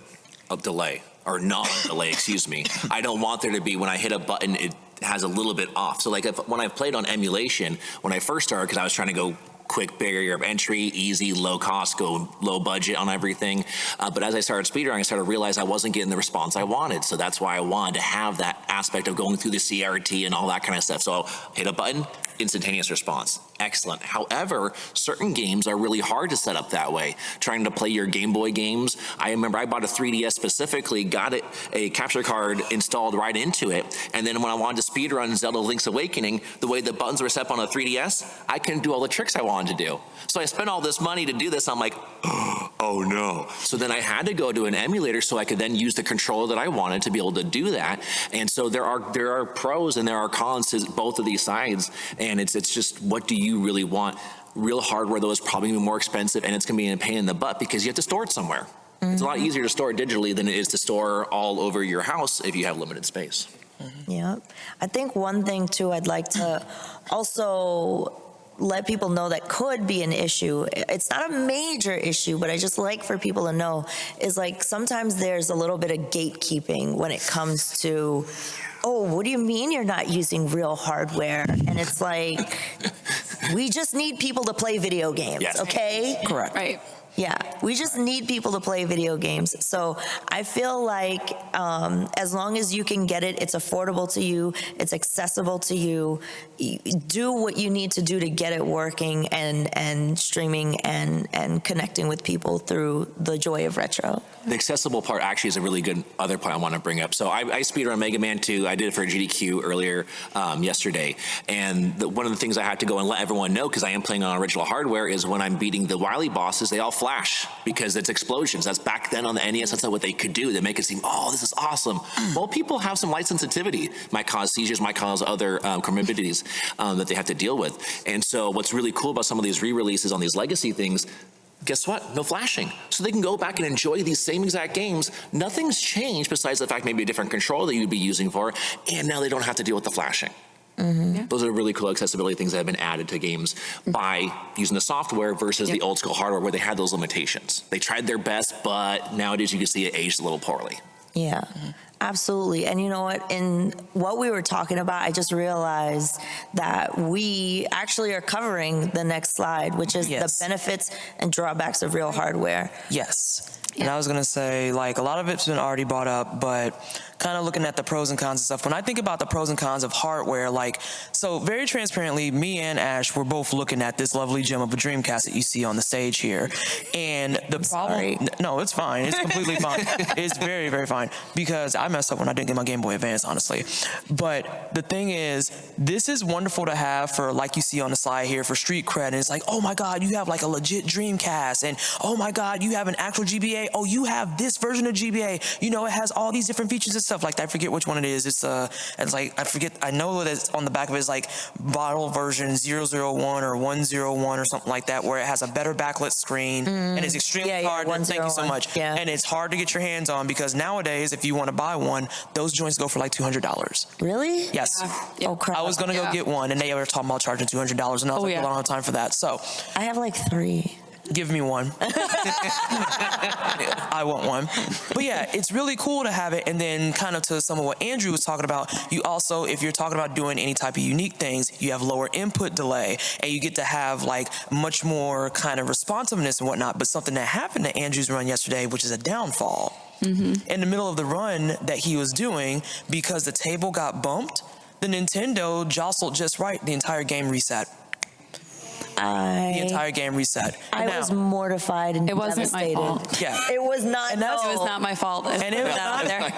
of delay or non-delay, excuse me. I don't want there to be, when I hit a button, it has a little bit off. So like when I've played on emulation, when I first started, because I was trying to go quick barrier of entry, easy, low cost, go low budget on everything. But as I started speedrunning, I started to realize I wasn't getting the response I wanted. So that's why I wanted to have that aspect of going through the CRT and all that kind of stuff. So I'll hit a button, instantaneous response. Excellent. However, certain games are really hard to set up that way. Trying to play your Game Boy games. I remember I bought a 3DS specifically, got a capture card installed right into it. And then when I wanted to speedrun Zelda Link's Awakening, the way the buttons were set up on a 3DS, I couldn't do all the tricks I wanted to do. So I spent all this money to do this. I'm like, oh no. So then I had to go to an emulator so I could then use the controller that I wanted to be able to do that. And so there are pros and there are cons to both of these sides. And it's just, what do you really want? Real hardware, though, is probably going to be more expensive, and it's going to be a pain in the butt because you have to store it somewhere. Mm-hmm. It's a lot easier to store it digitally than it is to store all over your house if you have limited space. Mm-hmm. Yeah. I think one thing, too, I'd like to also let people know that could be an issue. It's not a major issue, but I just like for people to know is like sometimes there's a little bit of gatekeeping when it comes to, oh, what do you mean you're not using real hardware? And it's like, we just need people to play video games, yes. Okay? Correct. Right. Yeah, we just need people to play video games. So I feel like as long as you can get it, it's affordable to you, it's accessible to you, do what you need to do to get it working and streaming and connecting with people through the joy of retro. The accessible part actually is a really good other point I want to bring up. So I speedrun Mega Man 2. I did it for GDQ earlier yesterday. And one of the things I had to go and let everyone know, because I am playing on original hardware, is when I'm beating the Wily bosses, they all flash because it's explosions. That's back then on the NES. That's not what they could do. They make it seem, oh, this is awesome. Well, people have some light sensitivity. Might cause seizures, might cause other comorbidities that they have to deal with. And so what's really cool about some of these re-releases on these legacy things, guess what? No flashing. So they can go back and enjoy these same exact games. Nothing's changed besides the fact maybe a different controller that you'd be using for, and now they don't have to deal with the flashing. Mm-hmm. Yeah. Those are really cool accessibility things that have been added to games by using the software versus the old school hardware where they had those limitations. They tried their best, but nowadays you can see it aged a little poorly. Yeah. Absolutely. And you know what? In what we were talking about, I just realized that we actually are covering the next slide, which is the benefits and drawbacks of real hardware. Yes. And I was going to say, like, a lot of it's been already brought up, but kind of looking at the pros and cons and stuff. When I think about the pros and cons of hardware, like, so very transparently, me and Ash were both looking at this lovely gem of a Dreamcast that you see on the stage here. And the problem, no, it's fine. It's completely fine. It's very, very fine, because I messed up when I didn't get my Game Boy Advance, honestly. But the thing is, this is wonderful to have for, like you see on the slide here, for street cred. And it's like, oh my God, you have like a legit Dreamcast. And oh my God, you have an actual GBA. Oh, you have this version of GBA. You know, it has all these different features and stuff like that. I forget which one it is. It's like, I know that it's on the back of it is like bottle version 001 or 101 or something like that, where it has a better backlit screen and it's extremely hard. Thank you so much. Yeah. And it's hard to get your hands on, because nowadays, if you want to buy one, those joints go for like $200. Really? Yes. Oh, crap. I was going to go get one, and they were talking about charging $200, and I was like, well, I don't have time for that. So I have like 3. give me one. I want one. But yeah, it's really cool to have it. And then kind of to some of what Andrew was talking about, you also, if you're talking about doing any type of unique things, you have lower input delay, and you get to have like much more kind of responsiveness and whatnot. But something that happened to Andrew's run yesterday, which is a downfall. In the middle of the run that he was doing, because the table got bumped, the Nintendo jostled just right, the entire game reset. The entire game reset. I was mortified and It wasn't my devastated. fault. Yeah. It was not. And that's- It was not my fault. And it was out there.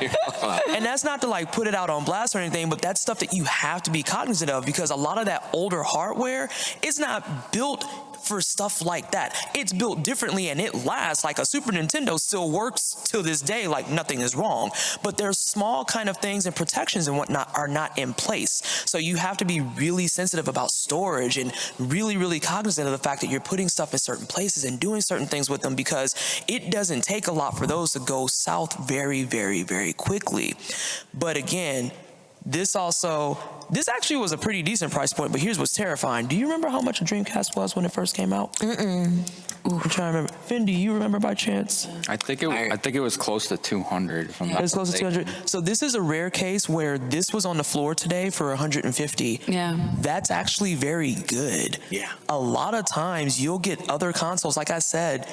And that's not to like put it out on blast or anything, but that's stuff that you have to be cognizant of, because a lot of that older hardware is not built for stuff like that. It's built differently and it lasts. Like a Super Nintendo still works to this day like nothing is wrong, but there's small kind of things and protections and whatnot are not in place. So you have to be really sensitive about storage and really, really cognizant of the fact that you're putting stuff in certain places and doing certain things with them, because it doesn't take a lot for those to go south very, very, very quickly. But again, this actually was a pretty decent price point, but here's what's terrifying. Do you remember how much a Dreamcast was when it first came out? I'm trying to remember. Finn, do you remember by chance? I think it was close to 200. If I'm not It was close to mistaken. 200. So this is a rare case where this was on the floor today for 150. Yeah. That's actually very good. Yeah. A lot of times you'll get other consoles, like I said,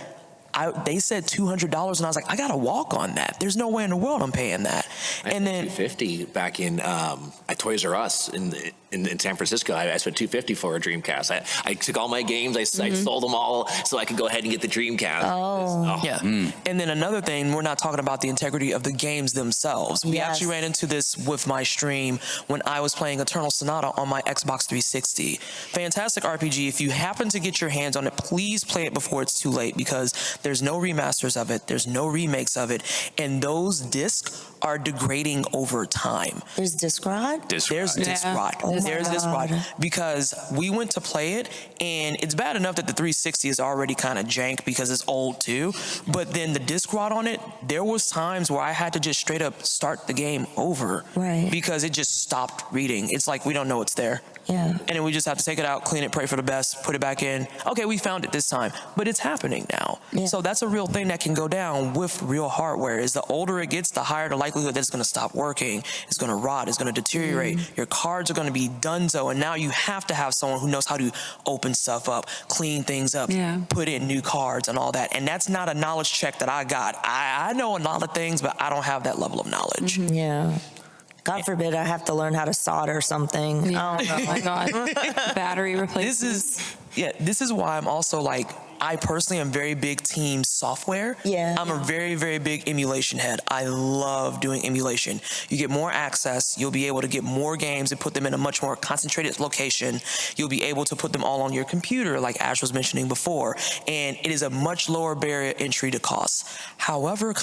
they said $200, and I was like, I gotta walk on that. There's no way in the world I'm paying that. And then $250 back in at Toys R Us in San Francisco. I spent $250 for a Dreamcast. I took all my games, I sold them all so I could go ahead and get the Dreamcast. Yeah. And then another thing, we're not talking about the integrity of the games themselves. We actually ran into this with my stream when I was playing Eternal Sonata on my Xbox 360. Fantastic RPG. If you happen to get your hands on it, please play it before it's too late, because there's no remasters of it, there's no remakes of it, and those discs are degrading over time. There's disc rod? There's disc rot. There's disc rot. Because we went to play it, and it's bad enough that the 360 is already kind of jank because it's old too, but then the disc rot on it, there was times where I had to just straight up start the game over. Right. Because it just stopped reading. It's like we don't know it's there. Yeah. And then we just have to take it out, clean it, pray for the best, put it back in. Okay, we found it this time, but it's happening now. Yeah. So that's a real thing that can go down with real hardware. Is the older it gets, the higher the likelihood that it's going to stop working, it's going to rot, it's going to deteriorate. Your cards are going to be donezo, and now you have to have someone who knows how to open stuff up, clean things up, put in new cards and all that. And that's not a knowledge check that I got. I know a lot of things, but I don't have that level of knowledge. Yeah. God forbid I have to learn how to solder something. Yeah. I don't know. Oh my God. Battery replacement. This is why I'm also like, I personally am very big team software. Yeah. I'm a very, very big emulation head. I love doing emulation. You get more access. You'll be able to get more games and put them in a much more concentrated location. You'll be able to put them all on your computer, like Ash was mentioning before. And it is a much lower barrier entry to cost. However,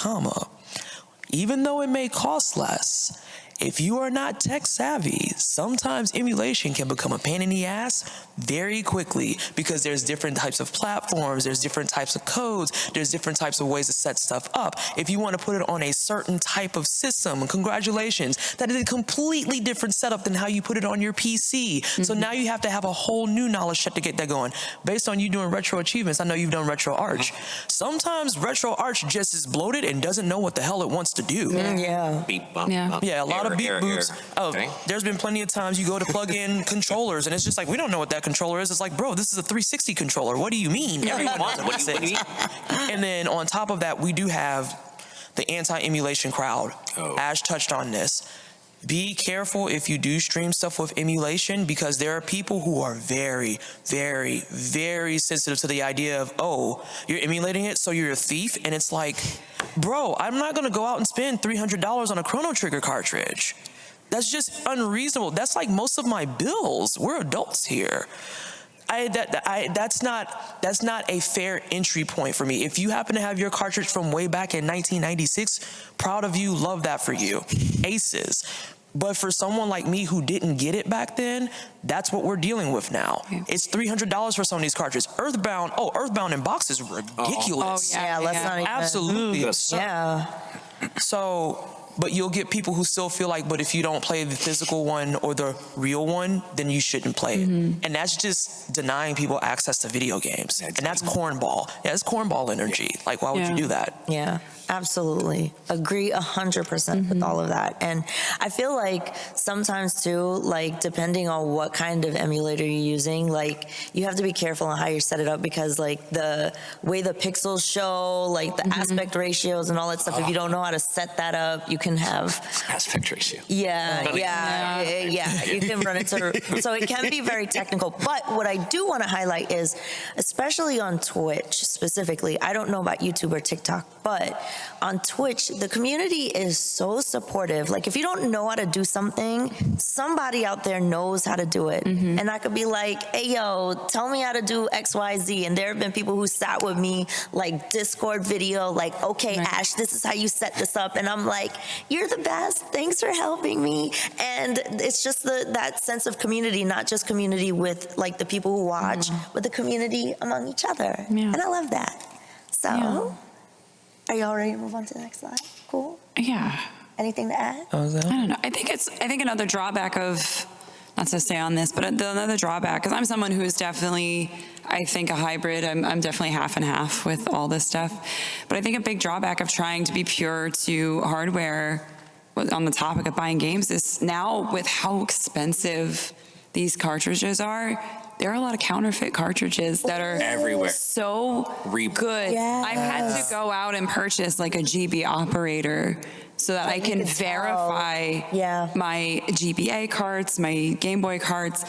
even though it may cost less, if you are not tech savvy, sometimes emulation can become a pain in the ass very quickly, because there's different types of platforms, there's different types of codes, there's different types of ways to set stuff up. If you want to put it on a certain type of system, congratulations, that is a completely different setup than how you put it on your PC. So now you have to have a whole new knowledge set to get that going. Based on you doing retro achievements, I know you've done retro arch. Sometimes retro arch just is bloated and doesn't know what the hell it wants to do. Yeah. Beep, bump, Yeah. bump. Yeah, a lot lot of beep boops. Oh, Okay. there's been plenty of times you go to plug in controllers, and it's just like, we don't know what that controller is. It's like, bro, this is a 360 controller. What do you mean? Everyone wants it. What do you mean? And then on top of that, we do have the anti-emulation crowd. Oh. Ash touched on this. Be careful if you do stream stuff with emulation, because there are people who are very, very, very sensitive to the idea of, oh, you're emulating it, so you're a thief. And it's like, bro, I'm not going to go out and spend $300 on a Chrono Trigger cartridge. That's just unreasonable. That's like most of my bills. We're adults here. That's not a fair entry point for me. If you happen to have your cartridge from way back in 1996, proud of you, love that for you. Aces. But for someone like me who didn't get it back then, that's what we're dealing with now. Yeah. It's $300 for some of these cartridges. Earthbound in box is ridiculous. Yeah, let's not even. Absolutely absurd. Yeah. So, but you'll get people who still feel like, but if you don't play the physical one or the real one, then you shouldn't play it. And that's just denying people access to video games. And that's cornball. Yeah, it's cornball energy. Like, why would you do that? Yeah, absolutely. Agree 100% with all of that. And I feel like sometimes too, like depending on what kind of emulator you're using, like you have to be careful on how you set it up, because like the way the pixels show, like the aspect ratios and all that stuff, if you don't know how to set that up, you can have Aspect ratio. yeah, you can run into, so it can be very technical. But what I do want to highlight is, especially on Twitch specifically, I don't know about YouTube or TikTok, but on Twitch, the community is so supportive. Like if you don't know how to do something, somebody out there knows how to do it. And I could be like, hey, yo, tell me how to do X, Y, Z. And there have been people who sat with me, like Discord video, like, okay, Ash, this is how you set this up. And I'm like, you're the best. Thanks for helping me. And it's just that sense of community, not just community with like the people who watch, but the community among each other. Yeah. And I love that. So, are y'all ready to move on to the next slide? Cool. Yeah. Anything to add? Oh, is that? I don't know. I think another drawback of, not to stay on this, but another drawback, because I'm someone who is definitely, I think, a hybrid. I'm definitely half and half with all this stuff. But I think a big drawback of trying to be pure to hardware on the topic of buying games is now with how expensive these cartridges are, there are a lot of counterfeit cartridges that are Everywhere. so good. Yes. I've had to go out and purchase like a GB operator so that I can verify my GBA carts, my Game Boy carts.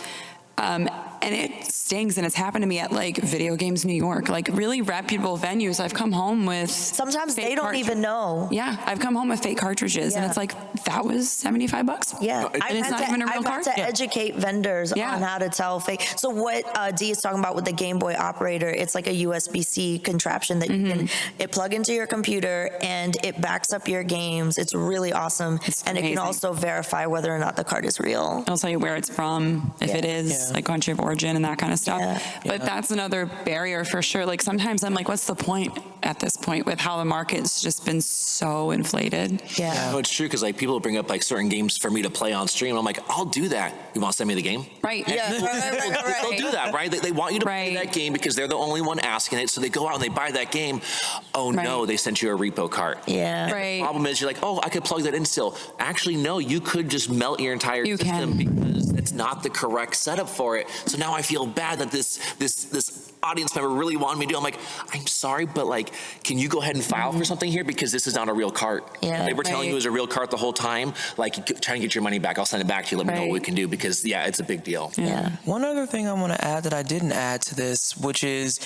And it stings, and it's happened to me at like Video Games New York, like really reputable venues. I've come home with Sometimes they don't even know. Yeah, I've come home with fake cartridges, and it's like, that was $75. Yeah, and it's not even a real card. I've had to educate vendors on how to tell fake. So what Dee is talking about with the Game Boy operator, it's like a USB-C contraption that you can plug into your computer, and it backs up your games. It's really awesome, and it can also verify whether or not the card is real. It'll tell you where it's from, if it is, like country of origin and that kind of stuff. But that's another barrier for sure. Like sometimes I'm like, what's the point at this point with how the market's just been so inflated? Yeah. No, it's true, because like people bring up like certain games for me to play on stream. I'm like, I'll do that. You want to send me the game? Right. Yeah. They'll do that, right? They want you to play that game because they're the only one asking it. So they go out and they buy that game. Oh no, they sent you a repo cart. Yeah. Right. The problem is you're like, oh, I could plug that in still. Actually, no, you could just melt your entire system because it's not the correct setup for it. So now I feel bad that this audience member really wanted me to do. I'm like, I'm sorry, but like, can you go ahead and file for something here, because this is not a real cart. Yeah. They were telling you it was a real cart the whole time. Like, try and get your money back. I'll send it back to you. Let me know what we can do, because it's a big deal. Yeah. One other thing I want to add that I didn't add to this, which is,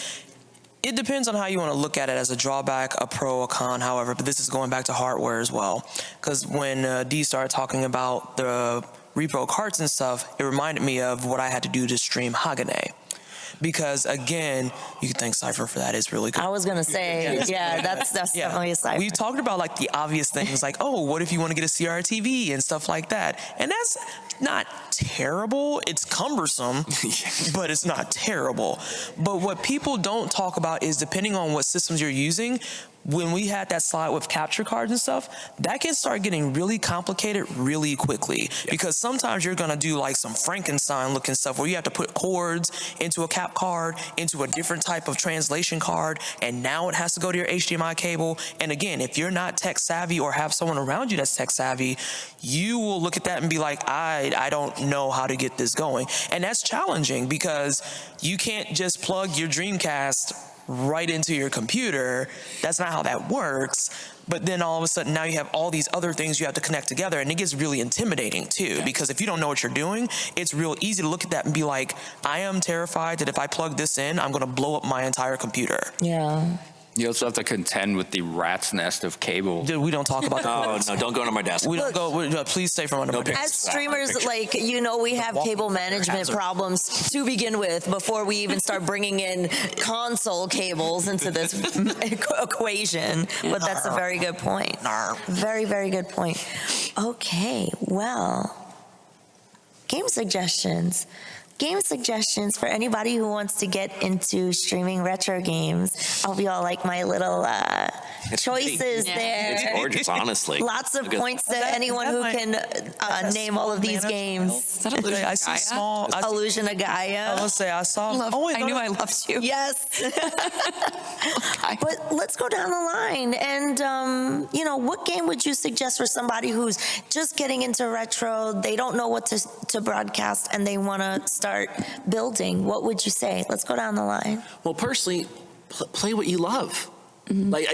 it depends on how you want to look at it, as a drawback, a pro, a con, however, but this is going back to hardware as well. Because when Dee started talking about the repro carts and stuff, it reminded me of what I had to do to stream Hagane. Because again, you can thank Cypher for that. It's really good. I was gonna say, that's definitely a Cypher. We talked about like the obvious things, like, oh, what if you want to get a CRTV and stuff like that? And that's not terrible. It's cumbersome, but it's not terrible. But what people don't talk about is, depending on what systems you're using, when we had that slide with capture cards and stuff, that can start getting really complicated really quickly. Because sometimes you're gonna do like some Frankenstein looking stuff where you have to put chords into a cap card, into a different type of translation card, and now it has to go to your HDMI cable. And again, if you're not tech savvy or have someone around you that's tech savvy, you will look at that and be like, I don't know how to get this going. And that's challenging because you can't just plug your Dreamcast right into your computer. That's not how that works. But then all of a sudden now you have all these other things you have to connect together, and it gets really intimidating too, because if you don't know what you're doing, it's real easy to look at that and be like, I am terrified that if I plug this in, I'm gonna blow up my entire computer. Yeah. You also have to contend with the rat's nest of cable. Dude, we don't talk about that. Oh, no, don't go under my desk. We don't go, please stay from under my desk. As streamers, like, you know, we have cable management problems to begin with before we even start bringing in console cables into this equation. But that's a very good point. Very, very good point. Okay, well, game suggestions. Game suggestions for anybody who wants to get into streaming retro games. I hope you all like my little choices there. It's gorgeous, honestly. Lots of points to anyone who can name all of these games. Is that Illusion I see Gaia? small. Illusion of I Gaia. will say I saw. I knew I loved you. Yes. But let's go down the line. And, you know, what game would you suggest for somebody who's just getting into retro, they don't know what to broadcast, and they want to start building? What would you say? Let's go down the line. Well, personally, play what you love. Like,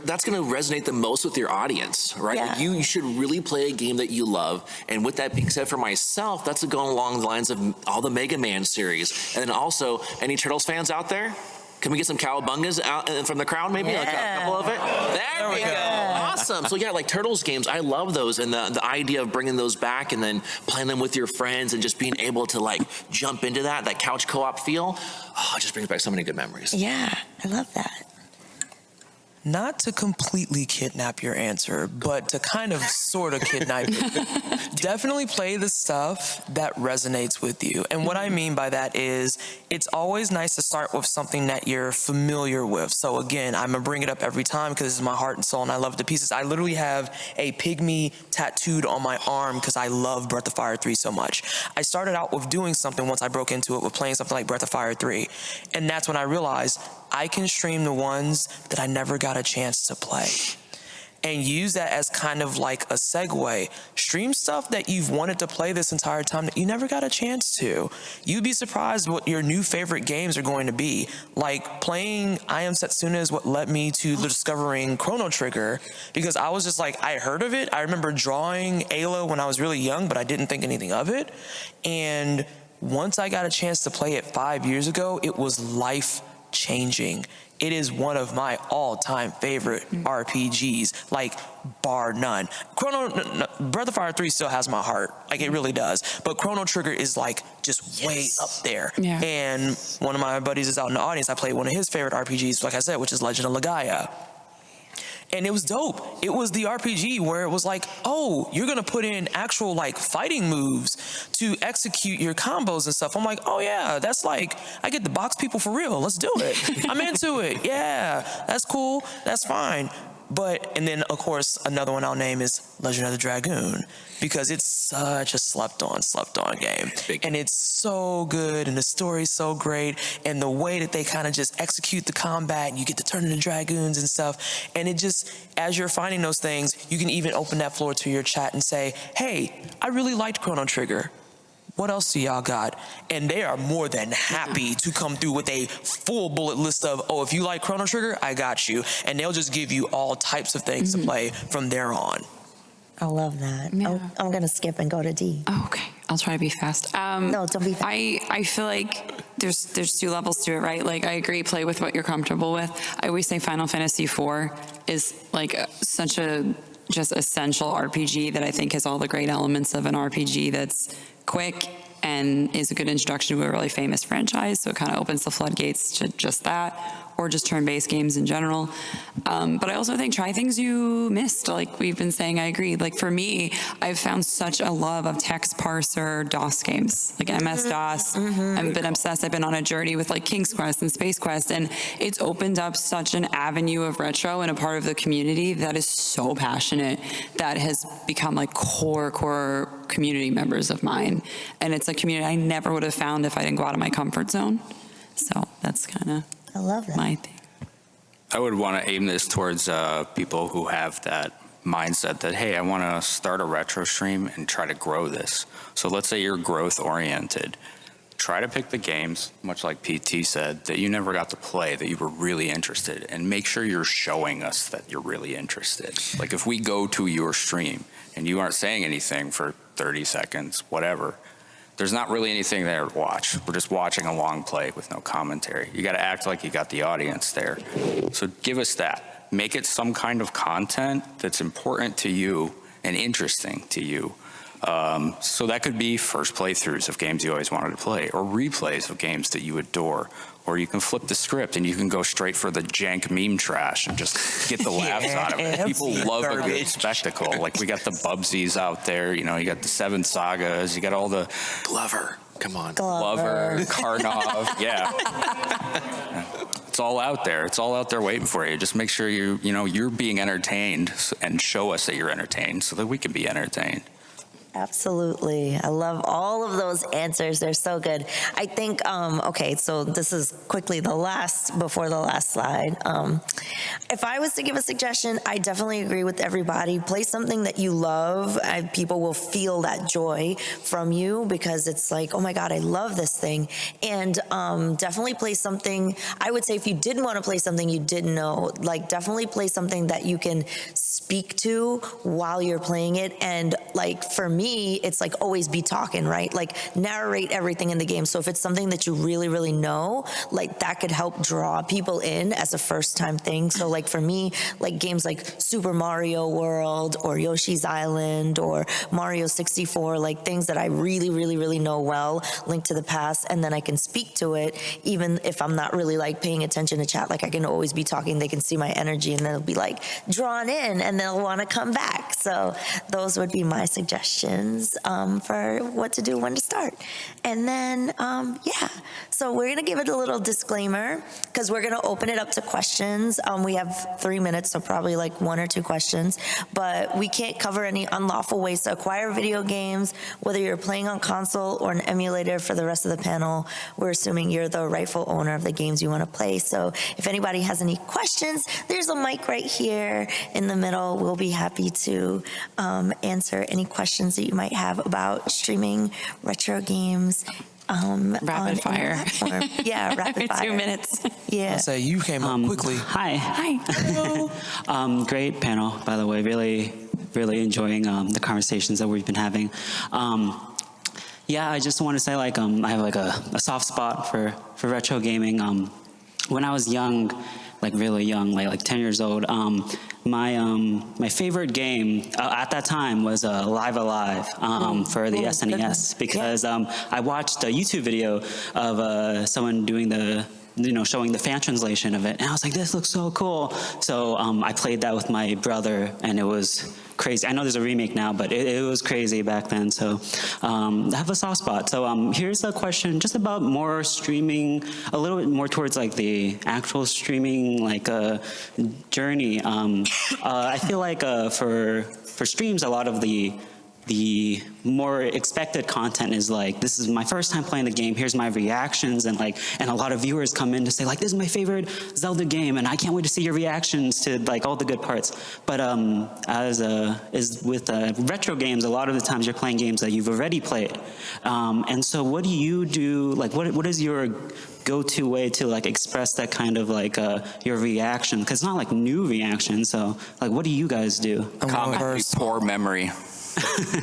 that's going to resonate the most with your audience, right? Yeah. Like you should really play a game that you love. And with that being said, for myself, that's going along the lines of all the Mega Man series. And then also, any Turtles fans out there? Can we get some cowabungas out from the crowd, maybe? Like a couple of it? There we go. Awesome. So yeah, like Turtles games, I love those. And the idea of bringing those back and then playing them with your friends and just being able to like jump into that couch co-op feel, it just brings back so many good memories. Yeah, I love that. Not to completely kidnap your answer, but to kind of sort of kidnap you. Definitely play the stuff that resonates with you. And what I mean by that is it's always nice to start with something that you're familiar with. So again, I'm gonna bring it up every time because it's my heart and soul and I love it to pieces. I literally have a pygmy tattooed on my arm because I love Breath of Fire 3 so much. I started out with doing something once I broke into it with playing something like Breath of Fire 3. And that's when I realized I can stream the ones that I never got a chance to play and use that as kind of like a segue. Stream stuff that you've wanted to play this entire time that you never got a chance to. You'd be surprised what your new favorite games are going to be. Like playing I Am Setsuna is what led me to discovering Chrono Trigger, because I was just like, I heard of it. I remember drawing Ayla when I was really young, but I didn't think anything of it. And once I got a chance to play it 5 years ago, it was life-changing. It is one of my all-time favorite RPGs, like bar none. Breath of Fire 3 still has my heart, like it really does. But Chrono Trigger is like just way up there. Yeah. And one of my buddies is out in the audience. I played one of his favorite RPGs, like I said, which is Legend of Legaia. And it was dope. It was the RPG where it was like, oh, you're gonna put in actual like fighting moves to execute your combos and stuff. I'm like, oh yeah, that's like, I get to box people for real. Let's do it. I'm into it. Yeah, that's cool. That's fine. But, and then of course, another one I'll name is Legend of the Dragoon, because it's such a slept on game. And it's so good, and the story's so great, and the way that they kind of just execute the combat, and you get to turn into dragoons and stuff, and it just, as you're finding those things, you can even open that floor to your chat and say, hey, I really liked Chrono Trigger. What else do y'all got? And they are more than happy to come through with a full bullet list of, oh, if you like Chrono Trigger, I got you. And they'll just give you all types of things to play from there on. I love that. Yeah. I'm going to skip and go to D. Oh, okay. I'll try to be fast. No, don't be fast. I feel like there's two levels to it, right? Like, I agree, play with what you're comfortable with. I always say Final Fantasy IV is like such a just essential RPG that I think has all the great elements of an RPG that's quick and is a good introduction to a really famous franchise. So it kind of opens the floodgates to just that. or just turn-based games in general. But I also think try things you missed. Like we've been saying, I agree. Like for me, I've found such a love of text parser DOS games, like MS-DOS. I've been obsessed. I've been on a journey with like King's Quest and Space Quest, and it's opened up such an avenue of retro and a part of the community that is so passionate that has become like core community members of mine. And it's a community I never would have found if I didn't go out of my comfort zone. So that's kind of I love that. my thing. I would want to aim this towards people who have that mindset that, hey, I want to start a retro stream and try to grow this. So let's say you're growth oriented. Try to pick the games, much like PT said, that you never got to play, that you were really interested in, and make sure you're showing us that you're really interested. Like if we go to your stream and you aren't saying anything for 30 seconds, whatever, there's not really anything there to watch. We're just watching a long play with no commentary. You got to act like you got the audience there. So give us that. Make it some kind of content that's important to you and interesting to you. So that could be first playthroughs of games you always wanted to play, or replays of games that you adore. Or you can flip the script and you can go straight for the jank meme trash and just get the laughs out of it. People love a good spectacle. Like we got the Bubsies out there, you know, you got the Seven Sagas, you got all the Glover, come on. Glover, Karnov, yeah. It's all out there. It's all out there waiting for you. Just make sure you're being entertained and show us that you're entertained so that we can be entertained. Absolutely. I love all of those answers. They're so good. I think, okay, so this is quickly before the last slide. If I was to give a suggestion, I definitely agree with everybody. Play something that you love. People will feel that joy from you because it's like, oh my God, I love this thing. And definitely play something, I would say if you didn't want to play something you didn't know, like definitely play something that you can speak to while you're playing it. And like for me, it's like always be talking, right? Like narrate everything in the game. So if it's something that you really, really know, like that could help draw people in as a first time thing. So like for me, like games like Super Mario World or Yoshi's Island or Mario 64, like things that I really, really, really know well, Link to the Past, and then I can speak to it even if I'm not really like paying attention to chat. Like I can always be talking, they can see my energy and they'll be like drawn in and they'll want to come back. So those would be my suggestions for what to do, when to start. And then, so we're going to give it a little disclaimer because we're going to open it up to questions. We have 3 minutes, so probably like 1 or 2 questions, but we can't cover any unlawful ways to acquire video games, whether you're playing on console or an emulator. For the rest of the panel, we're assuming you're the rightful owner of the games you want to play. So if anybody has any questions, there's a mic right here in the middle. We'll be happy to answer any questions that you might have about streaming retro games. Rapid fire. Yeah, rapid fire. 2 minutes. Yeah. I'll say you came up quickly. Hi. Great panel, by the way. Really, really enjoying the conversations that we've been having. I just want to say, I have like a soft spot for retro gaming. When I was young, like really young, like 10 years old, my favorite game at that time was Live Alive for the SNES because I watched a YouTube video of someone doing showing the fan translation of it, and I was like, this looks so cool. So I played that with my brother, and it was crazy. I know there's a remake now, but it was crazy back then. So I have a soft spot. So here's a question just about more streaming, a little bit more towards like the actual streaming journey. I feel like for streams, a lot of the more expected content is like, this is my first time playing the game, here's my reactions, and a lot of viewers come in to say like, this is my favorite Zelda game and I can't wait to see your reactions to like all the good parts. But as with retro games, a lot of the times you're playing games that you've already played. And so what do you do, like what is your go-to way to like express that kind of like your reaction? Because it's not like new reaction, so like what do you guys do? Comically poor memory.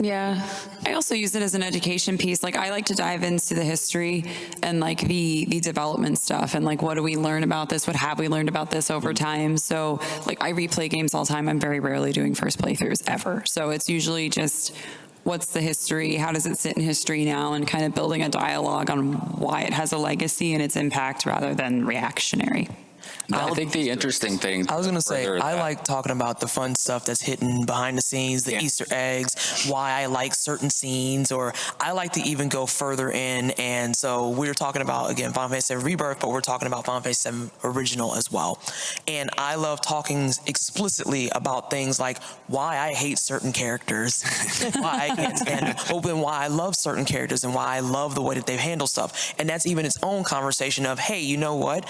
Yeah. I also use it as an education piece. Like I like to dive into the history and like the development stuff and like what do we learn about this? What have we learned about this over time? So like I replay games all the time. I'm very rarely doing first playthroughs ever. So it's usually just what's the history? How does it sit in history now? And kind of building a dialogue on why it has a legacy and its impact rather than reactionary. I think the interesting thing. I was gonna say, further I that- like talking about the fun stuff that's hidden behind the scenes, the Easter eggs, why I like certain scenes, or I like to even go further in. And so we were talking about, again, Final Fantasy VII Rebirth, but we're talking about Final Fantasy VII Original as well. And I love talking explicitly about things like why I hate certain characters, why I can't stand them, but then why I love certain characters and why I love the way that they handle stuff. And that's even its own conversation of, hey, you know what?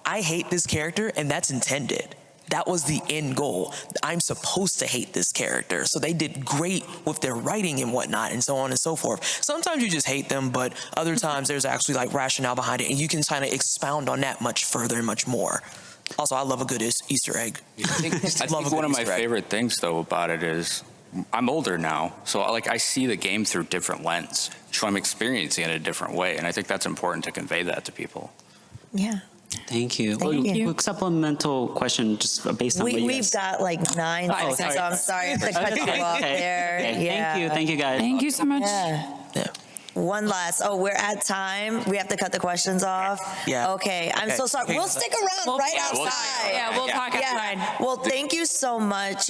I hate this character, and that's intended. That was the end goal. I'm supposed to hate this character. So they did great with their writing and whatnot, and so on and so forth. Sometimes you just hate them, but other times there's actually like rationale behind it, and you can kind of expound on that much further and much more. Also, I love a good Easter egg. I think one of my favorite things, though, about it is I'm older now, so like I see the game through different lens. So I'm experiencing it a different way, and I think that's important to convey that to people. Yeah. Thank you. Thank you. Quick supplemental question, just based on what you We've guys. got like 9 seconds, sorry. so I'm sorry to cut you off there. Okay. Yeah. Thank you guys. Thank you so much. Yeah. Yeah. One last. Oh, we're at time. We have to cut the questions off. Yeah. Okay. I'm Okay. so sorry. Okay. We'll stick around right outside. Yeah, we'll talk outside. Well, thank you so much.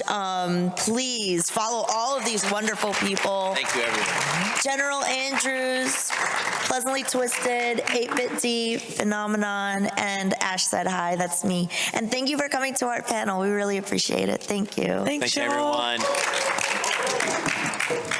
Please follow all of these wonderful people. Thank you, everyone. General Andrews, Pleasantly Twisted, 8-Bit-D, Phenomenon, and AshSaidHi. That's me. And thank you for coming to our panel. We really appreciate it. Thank you. Thanks, Thanks, y'all. everyone.